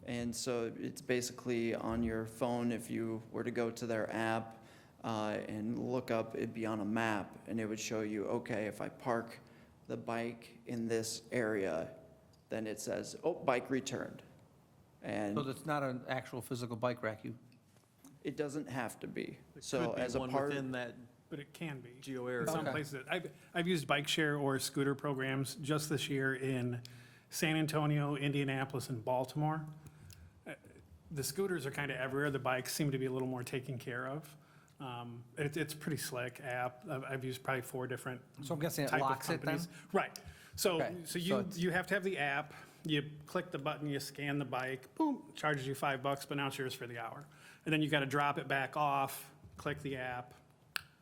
and so it's basically on your phone. If you were to go to their app and look up, it'd be on a map, and it would show you, okay, if I park the bike in this area, then it says, oh, bike returned. And So it's not an actual physical bike rack, it doesn't have to be. It So could be as a one part, within that But it can be. geo area. In some Okay. places, I've used bike share or scooter programs just this year in San Antonio, Indianapolis, and Baltimore. The scooters are kind of everywhere. The bikes seem to be a little more taken care of. It's a pretty slick app. I've used probably 4 different So I'm guessing it type of locks it then? companies. Right. So, Okay, so so you, it's- you have to have the app. You click the button, you scan the bike, boom, charges you $5, but now it's yours for the hour. And then you got to drop it back off, click the app,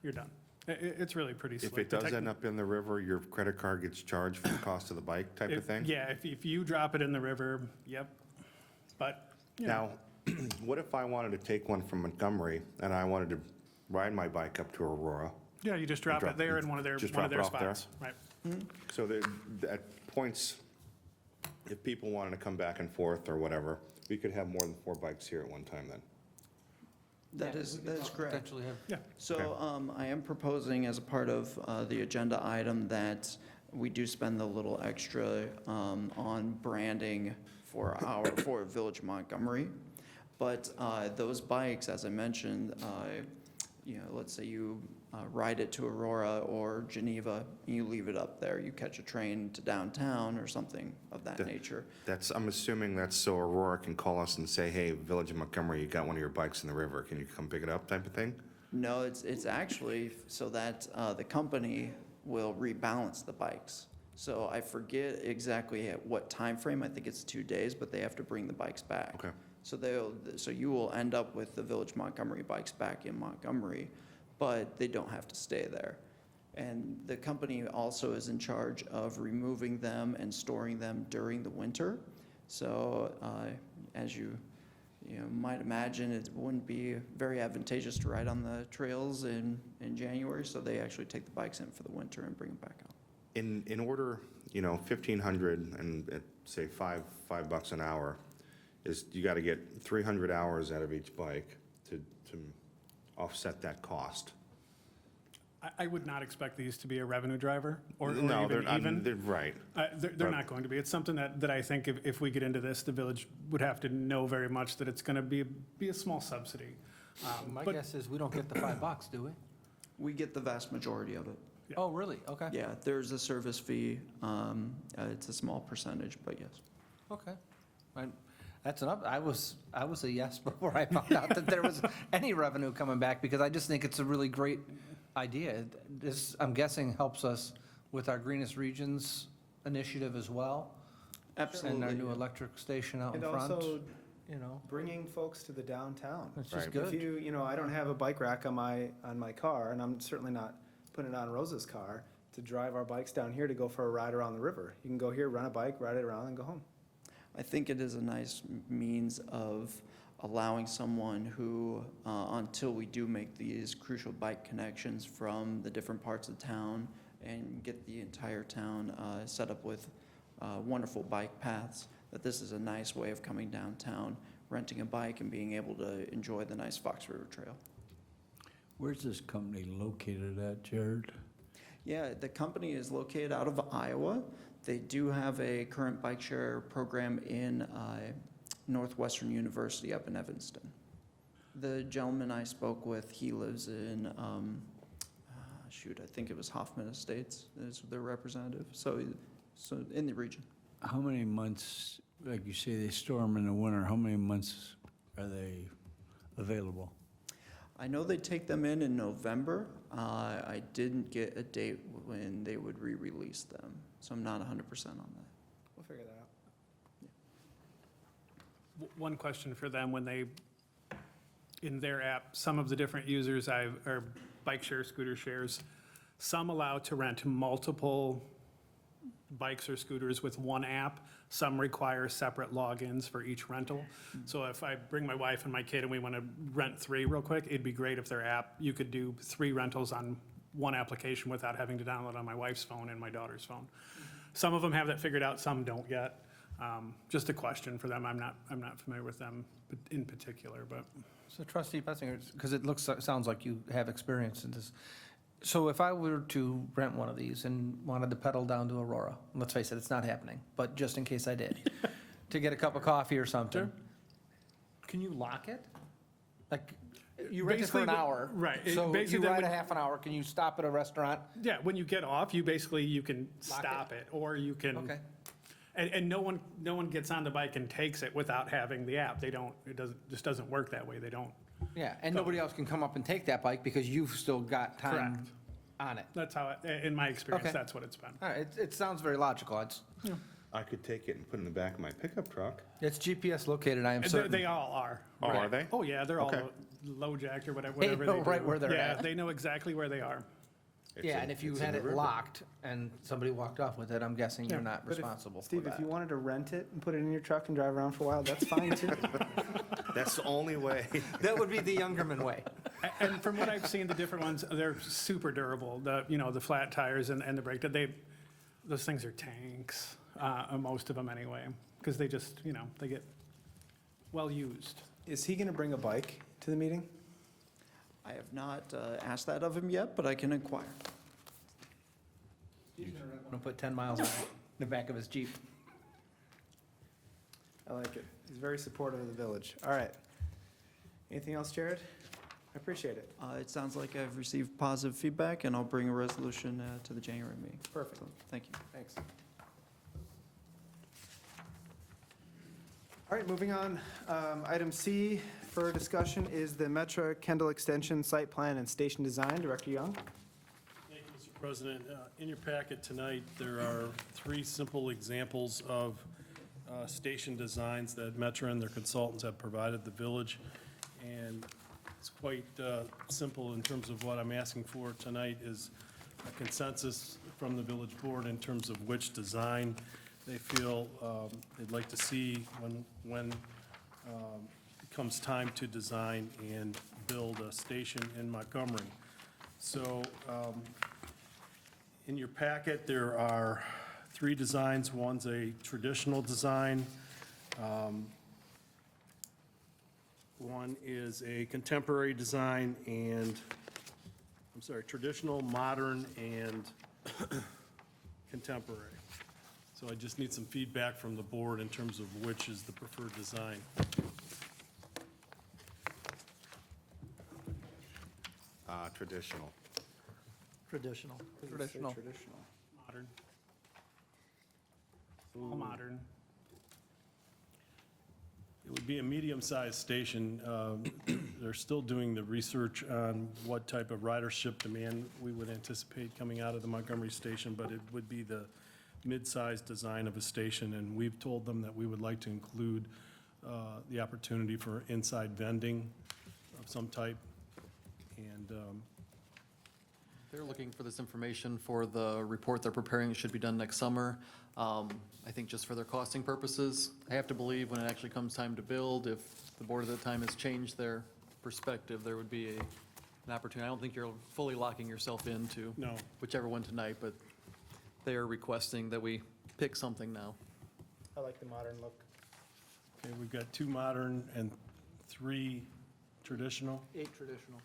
you're done. It's really pretty slick. If it does end up in the river, your credit card gets charged for the cost of the bike type of thing? Yeah, if you drop it in the river, yep. But, you know, Now, what if I wanted to take one from Montgomery and I wanted to ride my bike up to Aurora? yeah, you just drop it there in one of their Just drop it off there? spots. Right. So at points, if people wanted to come back and forth or whatever, we could have more than 4 bikes here at one time then. that is correct. Potentially have. Yeah. So I am proposing as a part of the agenda item that we do spend a little extra on branding for Village Montgomery. But those bikes, as I mentioned, let's say you ride it to Aurora or Geneva, and you leave it up there. You catch a train to downtown or something of that nature. I'm assuming that's so Aurora can call us and say, hey, Village of Montgomery, you got one of your bikes in the river, can you come pick it up type of thing? No, it's actually so that the company will rebalance the bikes. So I forget exactly at what time frame. I think it's 2 days, but they have to bring the bikes back. Okay. So you will end up with the Village Montgomery bikes back in Montgomery, but they don't have to stay there. And the company also is in charge of removing them and storing them during the winter. So as you might imagine, it wouldn't be very advantageous to ride on the trails in January. So they actually take the bikes in for the winter and bring them back out. In order, 1,500 and say $5 an hour, is you got to get 300 hours out of each bike to offset that cost. I would not expect these to be a revenue driver or No, even even. they're right. They're not going to be. It's something that I think if we get into this, the village would have to know very much that it's going to be a small subsidy. My But- guess is we don't get the $5, do we? We get the vast majority of it. Oh, really? Okay. Yeah, there's a service fee. It's a small percentage, but yes. Okay. That's enough. I was a yes before I found out that there was any revenue coming back, because I just think it's a really great idea. This, I'm guessing, helps us with our Greenest Regions initiative as well. Absolutely. And our new electric station out in And front. also You know, bringing folks to the downtown. it's just Right. If good. I don't have a bike rack on my car, and I'm certainly not putting it on Rosa's car, to drive our bikes down here to go for a ride around the river. You can go here, rent a bike, ride it around, and go home. I think it is a nice means of allowing someone who, until we do make these crucial bike connections from the different parts of town and get the entire town set up with wonderful bike paths, that this is a nice way of coming downtown, renting a bike, and being able to enjoy the nice Fox River Trail. Where's this company located at, Jared? Yeah, the company is located out of Iowa. They do have a current bike share program in Northwestern University up in Evanston. The gentleman I spoke with, he lives in, I think it was Hoffman Estates is their representative, so in the region. How many months, like you say, they store them in the winter, how many months are they available? I know they take them in November. I didn't get a date when they would re-release them, so I'm not 100% on that. We'll figure that out. One question for them, when they, in their app, some of the different users are bike share, scooter shares, some allow to rent multiple bikes or scooters with one app. Some require separate logins for each rental. So if I bring my wife and my kid and we want to rent 3 real quick, it'd be great if their app, you could do 3 rentals on one application without having to download on my wife's phone and my daughter's phone. Some of them have that figured out, some don't yet. Just a question for them. I'm not familiar with them in particular, but. So Trustee Petzinger, because it sounds like you have experience in this. So if I were to rent one of these and wanted to pedal down to Aurora, let's face it, it's not happening, but just in case I did, to get a cup of coffee or something, can you lock it? Like, you rent it for an hour. Right. So you Basically, ride a half an hour, can you stop at a restaurant? Yeah, when you get off, you can stop it, or you can. Okay. And no one gets on the bike and takes it without having the app. It just doesn't work that way. They don't. Yeah, and nobody else can come up and take that bike because you've still got time Correct. on it. That's how, in my experience, Okay. that's what it's been. All right, it sounds very logical. I could take it and put it in the back of my pickup truck. It's GPS located, I am And certain. They all are. Oh, are they? Oh, yeah, they're all Okay. low jacked or whatever They they know do. right where they're Yeah, at. they know exactly where they are. Yeah, and if you had it locked and somebody walked off with it, I'm guessing you're not But if- responsible for Steve, that. if you wanted to rent it and put it in your truck and drive around for a while, that's fine too. That's the only way. That would be the Youngerman way. And from what I've seen, the different ones, they're super durable. The flat tires and the brake, those things are tanks, most of them anyway, because they just, they get well used. Is he going to bring a bike to the meeting? I have not asked that of him yet, but I can inquire. I'm gonna put 10 miles on it, in the back of his Jeep. I like it. He's very supportive of the village. All right. Anything else, Jared? I appreciate it. It sounds like I've received positive feedback, and I'll bring a resolution to the January meeting. Perfect. So, thank you. Thanks. All right, moving on. Item C for discussion is the Metro Kendall Extension Site Plan and Station Design. Director Young? Thank you, Mr. President, in your packet tonight, there are 3 simple examples of station designs that Metro and their consultants have provided the village. And it's quite simple in terms of what I'm asking for tonight is a consensus from the village board in terms of which design they feel they'd like to see when it comes time to design and build a station in Montgomery. So in your packet, there are 3 designs. One's a traditional design. One is a contemporary design and, I'm sorry, traditional, modern, and contemporary. So I just need some feedback from the board in terms of which is the preferred design. Traditional. Traditional. Traditional. Modern. All modern. It would be a medium-sized station. They're still doing the research on what type of ridership demand we would anticipate coming out of the Montgomery station, but it would be the mid-sized design of a station, and we've told them that we would like to include the opportunity for inside vending of some type. And They're looking for this information for the report they're preparing. It should be done next summer. I think just for their costing purposes. I have to believe when it actually comes time to build, if the board at the time has changed their perspective, there would be an opportunity. I don't think you're fully locking yourself into No. whichever one tonight, but they are requesting that we pick something now. I like the modern look. okay, we've got 2 modern and 3 traditional. 8 traditional.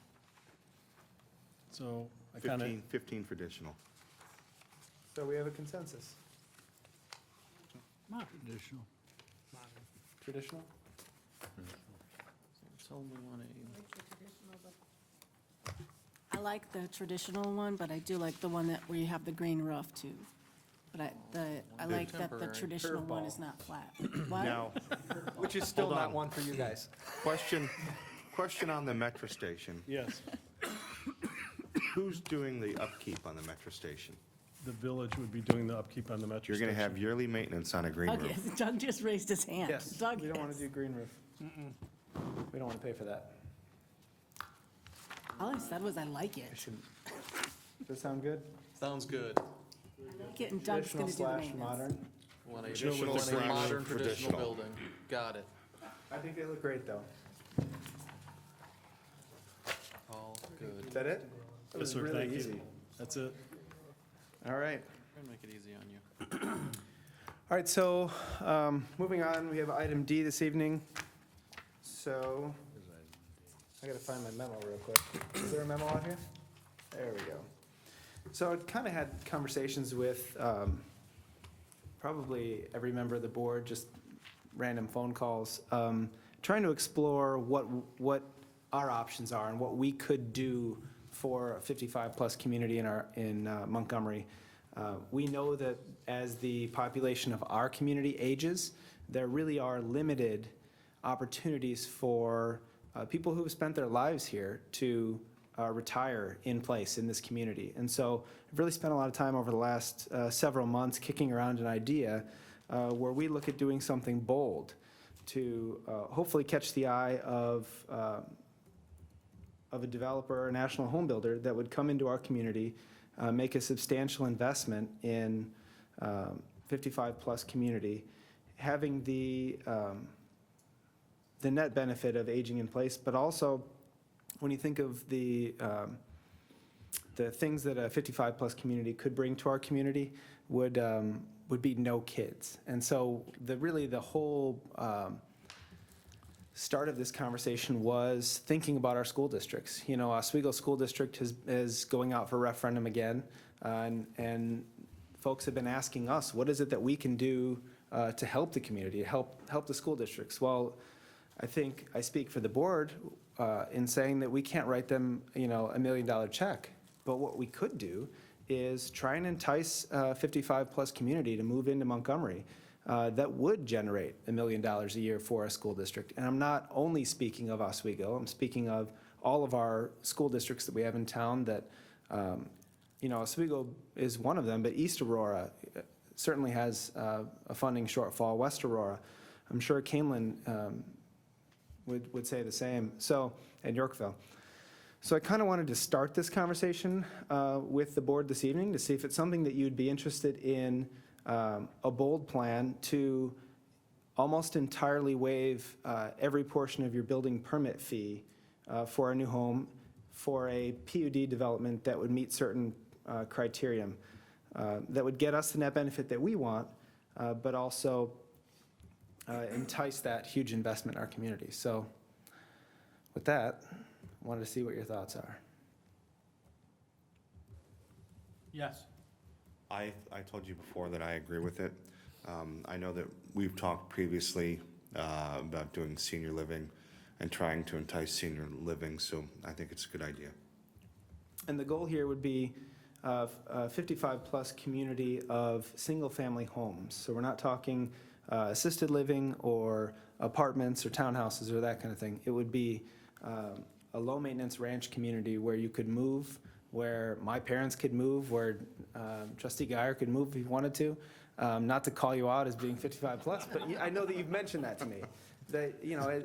So I kind of, 15 traditional. So we have a consensus. Traditional. Traditional? Tell them we want I like the traditional one, but I do like the one that, where you have the green roof too. But I like that the Temporary. traditional one is not flat. What? Now, Which is still Hold not on. one for you guys. question on the Metro station. yes, Who's doing the upkeep on the Metro station? the village would be doing the upkeep on the metro You're station. going to have yearly maintenance on a green Okay, roof. Doug just raised his hand. Yes, Doug we don't want to is. do green roof. We don't want to pay for that. All I said was I like it. I shouldn't. Does that sound good? Sounds good. I like it, and Doug's Traditional gonna do the slash maintenance. modern. Want a Traditional want a slash modern traditional traditional. building. Got it. I think they look great, though. All good. Is that it? That Yes, was sir, really thank easy. you. That's it. All right. Try and make it easy on you. All right, so moving on, we have item D this evening. So, I gotta find my memo real quick. Is there a memo out here? There we go. So I kind of had conversations with probably every member of the board, just random phone calls, trying to explore what our options are and what we could do for a 55-plus community in Montgomery. We know that as the population of our community ages, there really are limited opportunities for people who have spent their lives here to retire in place in this community. And so I've really spent a lot of time over the last several months kicking around an idea where we look at doing something bold to hopefully catch the eye of a developer or national home builder that would come into our community, make a substantial investment in 55-plus community, having the net benefit of aging in place, but also when you think of the things that a 55-plus community could bring to our community would be no kids. And so the whole start of this conversation was thinking about our school districts. You know, Oswego School District is going out for referendum again, and folks have been asking us, what is it that we can do to help the community, help the school districts? Well, I think I speak for the board in saying that we can't write them, a $1 million check. But what we could do is try and entice a 55-plus community to move into Montgomery that would generate $1 million a year for a school district. And I'm not only speaking of Oswego, I'm speaking of all of our school districts that we have in town that Oswego is one of them, but East Aurora certainly has a funding shortfall. West Aurora, I'm sure Canelan would say the same. So, and Yorkville. So I kind of wanted to start this conversation with the board this evening to see if it's something that you'd be interested in, a bold plan to almost entirely waive every portion of your building permit fee for a new home for a PUD development that would meet certain criterion that would get us the net benefit that we want, but also entice that huge investment in our community. So with that, I wanted to see what your thoughts are. Yes. I told you before that I agree with it. I know that we've talked previously about doing senior living and trying to entice senior living, so I think it's a good idea. And the goal here would be a 55-plus community of single-family homes. So we're not talking assisted living or apartments or townhouses or that kind of thing. It would be a low-maintenance ranch community where you could move, where my parents could move, where Trustee Guyer could move if he wanted to. Not to call you out as being 55-plus, but I know that you've mentioned that to me. That,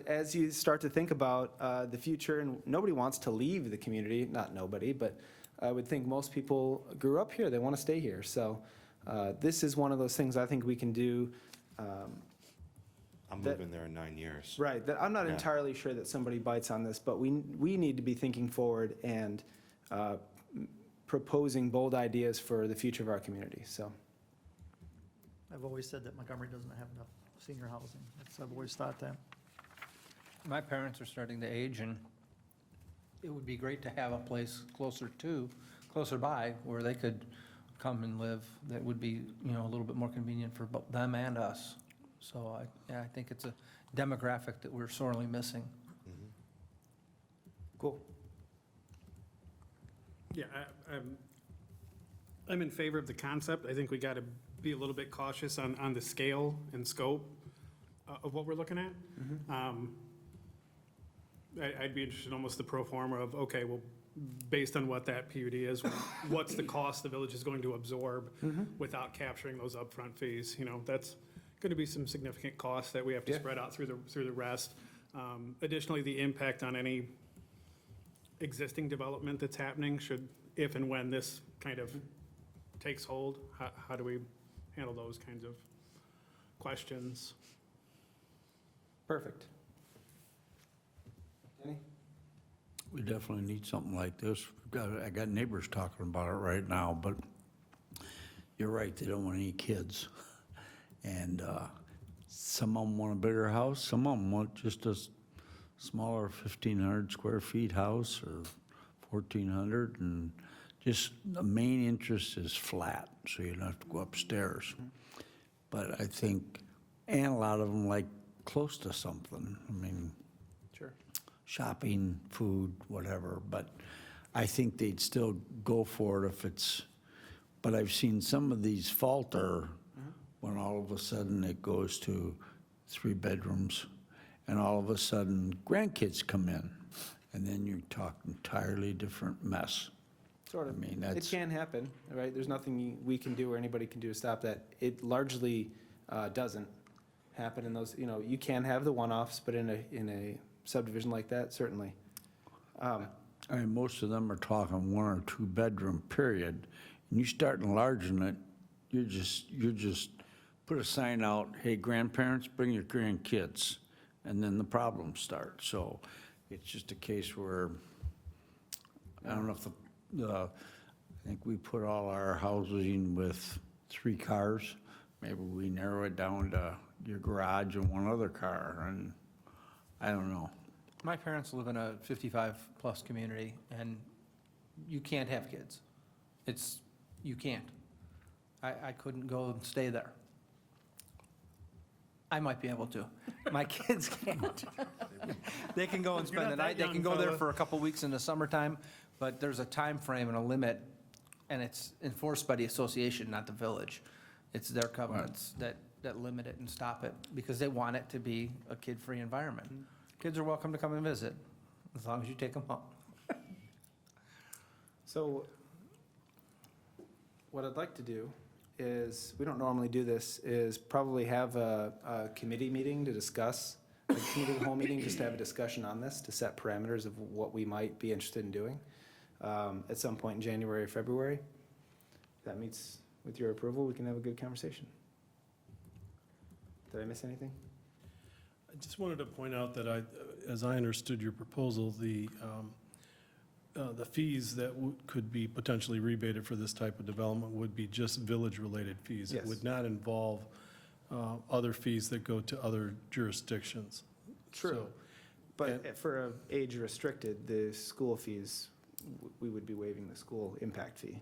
as you start to think about the future, and nobody wants to leave the community, not nobody, but I would think most people grew up here, they want to stay here. So this is one of those things I think we can do. I'm moving there in 9 years. Right, I'm not Yeah. entirely sure that somebody bites on this, but we need to be thinking forward and proposing bold ideas for the future of our community, so. I've always said that Montgomery doesn't have enough senior housing. I've always thought that. My parents are starting to age, and it would be great to have a place closer by, where they could come and live. That would be, a little bit more convenient for both them and us. So I think it's a demographic that we're sorely missing. Cool. Yeah, I'm in favor of the concept. I think we got to be a little bit cautious on the scale and scope of what we're looking at. I'd be interested in almost the pro forma of, okay, well, based on what that PUD is, what's the cost the village is going to absorb without capturing those upfront fees? That's going to be some significant costs that we have to spread out through the rest. Additionally, the impact on any existing development that's happening if and when this kind of takes hold, how do we handle those kinds of questions? Perfect. Denny? We definitely need something like this. I got neighbors talking about it right now, but you're right, they don't want any kids. And some of them want a bigger house, some of them want just a smaller 1,500 square feet house or 1,400, and just the main interest is flat, so you don't have to go upstairs. But I think, and a lot of them like close to something. I mean, Sure. shopping, food, whatever, but I think they'd still go for it if it's, but I've seen some of these falter when all of a sudden it goes to 3 bedrooms, and all of a sudden grandkids come in, and then you're talking entirely different mess. Sort of. I mean, It that's, can happen, right? There's nothing we can do or anybody can do to stop that. It largely doesn't happen in those, you can have the one-offs, but in a subdivision like that, certainly. I mean, most of them are talking 1 or 2 bedroom period, and you start enlarging it, you're just put a sign out, hey, grandparents, bring your grandkids, and then the problems start. So it's just a case where, I don't know if I think we put all our housing with 3 cars. Maybe we narrow it down to your garage and 1 other car, and I don't know. My parents live in a 55-plus community, and you can't have kids. You can't. I couldn't go and stay there. I might be able to. My kids can't. They can go and spend the night, they can go there for a couple weeks in the summertime, but there's a time frame and a limit, and it's enforced by the association, not the village. It's their covenants that limit it and stop it, because they want it to be a kid-free environment. Kids are welcome to come and visit, as long as you take them home. So what I'd like to do is, we don't normally do this, is probably have a committee meeting to discuss, a committee of the whole meeting, just to have a discussion on this, to set parameters of what we might be interested in doing at some point in January or February. If that meets with your approval, we can have a good conversation. Did I miss anything? I just wanted to point out that as I understood your proposal, the fees that could be potentially rebated for this type of development would be just village-related fees. It Yes. would not involve other fees that go to other jurisdictions. True. So- But for age restricted, the school fees, we would be waiving the school impact fee.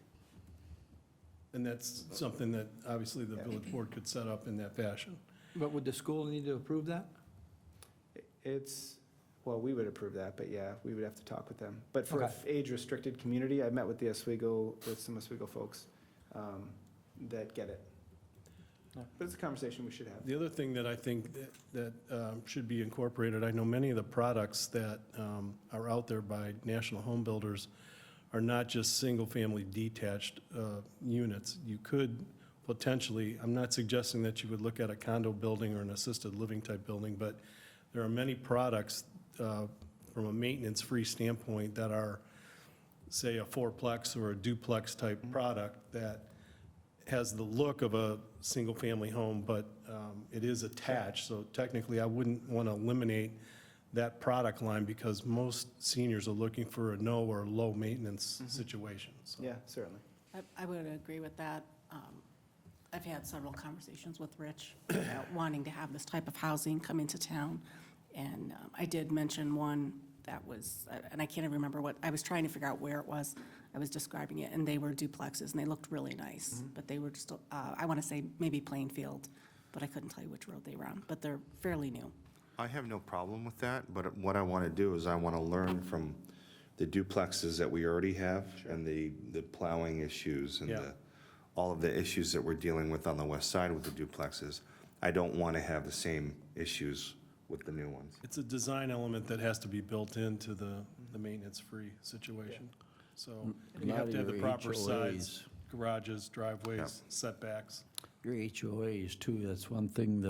And that's something that obviously the village board could set up in that fashion. But would the school need to approve that? It's, well, we would approve that, but yeah, we would have to talk with them. But for Okay. age-restricted community, I met with the Oswego, with some Oswego folks that get it. But it's a conversation we should have. The other thing that I think that should be incorporated, I know many of the products that are out there by national home builders are not just single-family detached units. You could potentially, I'm not suggesting that you would look at a condo building or an assisted living type building, but there are many products from a maintenance-free standpoint that are, say, a fourplex or a duplex type product that has the look of a single-family home, but it is attached. So technically, I wouldn't want to eliminate that product line because most seniors are looking for a no or low-maintenance situation. So- Yeah, certainly. I would agree with that. I've had several conversations with Rich about wanting to have this type of housing come into town. And I did mention one that was, and I can't even remember what, I was trying to figure out where it was. I was describing it, and they were duplexes, and they looked really nice. But they were just, I want to say maybe Plainfield, but I couldn't tell you which road they were on. But they're fairly new. I have no problem with that, but what I want to do is I want to learn from the duplexes that we already have and the plowing issues and Yeah. all of the issues that we're dealing with on the west side with the duplexes. I don't want to have the same issues with the new ones. It's a design element that has to be built into the maintenance-free situation. So A you lot have of to have the your proper HOAs. size, garages, driveways, setbacks. Your HOAs too, that's one thing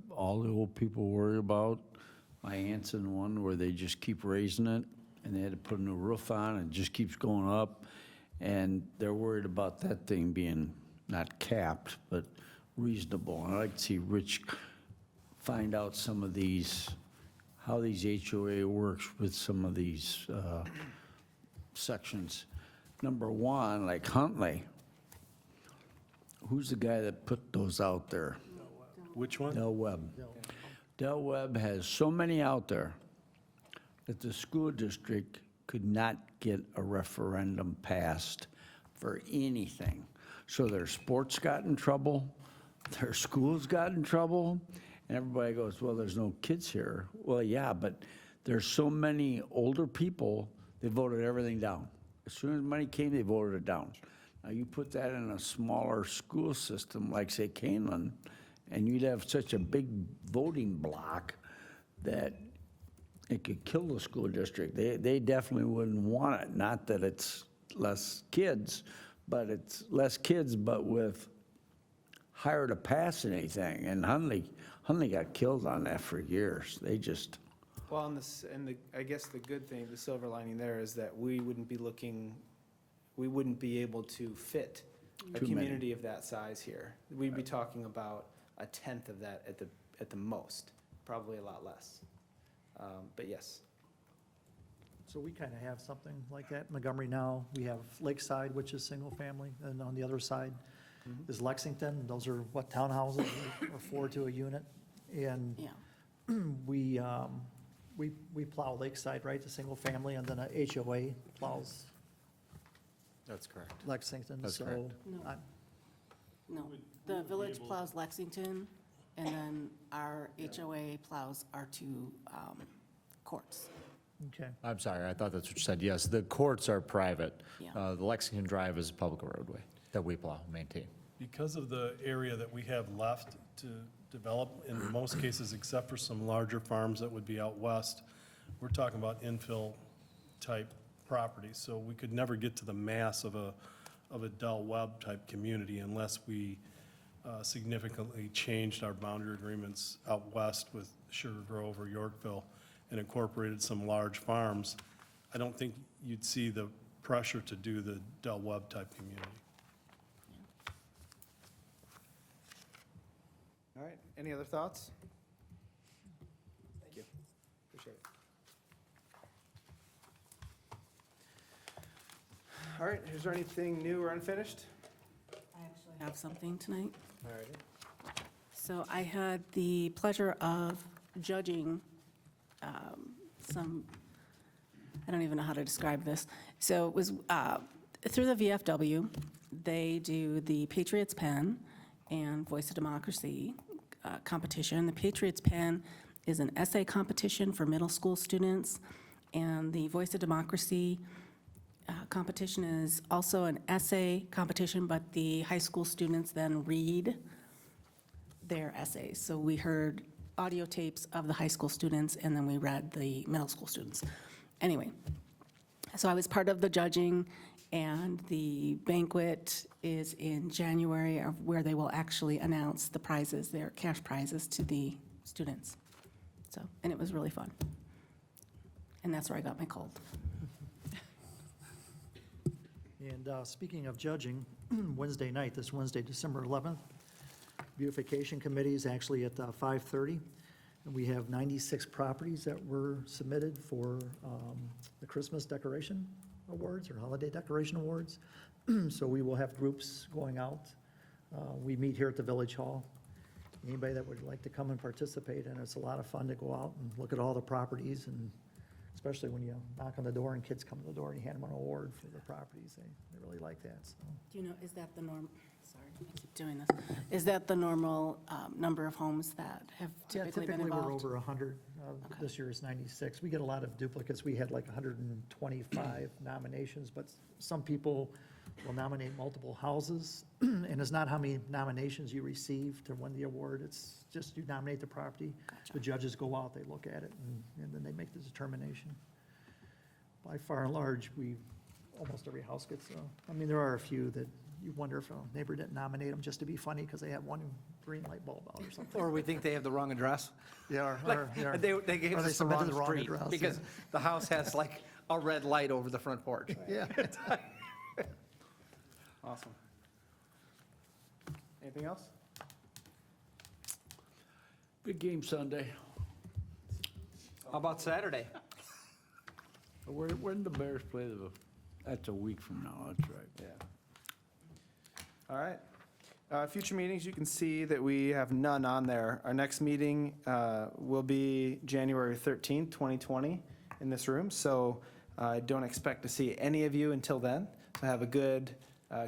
all the old people worry about. My aunt's in one where they just keep raising it, and they had to put a new roof on, and it just keeps going up. And they're worried about that thing being not capped, but reasonable. And I'd like to see Rich find out some of these, how these HOA works with some of these sections. Number one, like Huntley, who's the guy that put those out there? Which one? Del Webb. Del Webb has so many out there that the school district could not get a referendum passed for anything. So their sports got in trouble, their schools got in trouble, and everybody goes, well, there's no kids here. Well, yeah, but there's so many older people, they voted everything down. As soon as money came, they voted it down. Now, you put that in a smaller school system like, say, Canelan, and you'd have such a big voting block that it could kill the school district. They definitely wouldn't want it. Not that it's less kids, but it's less kids, but with higher to pass anything. And Huntley got killed on that for years. They just, Well, I guess the good thing, the silver lining there is that we wouldn't be able to fit a Too many. community of that size here. We'd be talking about a tenth of that at the most, probably a lot less. But yes. So we kind of have something like that in Montgomery now. We have Lakeside, which is single-family, and on the other side is Lexington. Those are, what, townhouses or 4 to a unit? And Yeah. we plow Lakeside, right, the single-family, and then a HOA plows That's correct. Lexington. That's So correct. No. No, the village plows Lexington, and then our HOA plows our two courts. Okay. I'm sorry, I thought that's what you said. Yes, the courts are private. Yeah. The Lexington Drive is a public roadway that we plow, maintain. Because of the area that we have left to develop, in most cases, except for some larger farms that would be out west, we're talking about infill-type properties. So we could never get to the mass of a of a Del Webb type community unless we significantly changed our boundary agreements out west with Sugar Grove or Yorkville and incorporated some large farms. I don't think you'd see the pressure to do the Del Webb type community. All right, any other thoughts? Thank you. Appreciate it. All right, is there anything new or unfinished? I actually have something tonight. All righty. So I had the pleasure of judging some, I don't even know how to describe this. So it was through the VFW, they do the Patriots Pen and Voice of Democracy competition. The Patriots Pen is an essay competition for middle school students, and the Voice of Democracy competition is also an essay competition, but the high school students then read their essays. So we heard audio tapes of the high school students, and then we read the middle school students. Anyway, so I was part of the judging, and the banquet is in January, of where they will actually announce the prizes, their cash prizes, to the students. So, and it was really fun. And that's where I got my cold. And speaking of judging, Wednesday night, this Wednesday, December 11th, beautification committee is actually at 5:30. And we have 96 properties that were submitted for the Christmas decoration awards or holiday decoration awards. So we will have groups going out. We meet here at the Village Hall. Anybody that would like to come and participate, and it's a lot of fun to go out and look at all the properties, and especially when you knock on the door and kids come to the door and you hand them an award for the properties. They really like that, so. Do you know, is that the norm, sorry, I keep doing this. Is that the normal number of homes that have Yeah, typically been typically involved? we're over 100. This year is 96. We get a lot of duplicates. We had like 125 nominations, but some people will nominate multiple houses. And it's not how many nominations you receive to win the award. It's just you nominate the property. The judges go out, they look at it, and then they make the determination. By far and large, almost every house gets, I mean, there are a few that you wonder if a neighbor didn't nominate them just to be funny because they had one green light bulb out or something. Or we think they have the wrong address. Yeah, Like, they gave or they us the submitted wrong street address, because yeah. the house has like a red light over the front porch. Yeah. Awesome. Anything else? Big game Sunday. How about Saturday? When the Bears play that's a week from now, that's right. Yeah. All right. Future meetings, you can see that we have none on there. Our next meeting will be January 13th, 2020 in this room. So I don't expect to see any of you until then. So have a good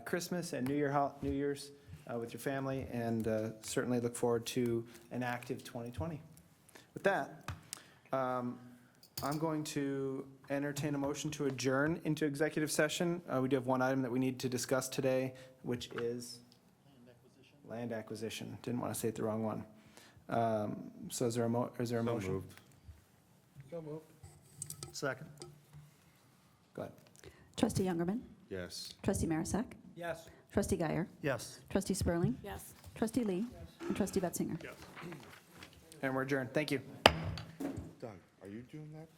Christmas and New Year's with your family, and certainly look forward to an active 2020. With that, I'm going to entertain a motion to adjourn into executive session. We do have one item that we need to discuss today, which is land acquisition. Didn't want to say it the wrong one. So is there a motion? moved. So moved. Second. Go ahead. Trustee Youngerman. Yes. Trustee Marisak. Yes. Trustee Guyer. Yes. Trustee Spurling. Yes. Trustee Lee. And Trustee Betzinger. And we're adjourned. Thank you. Doug, are you doing that?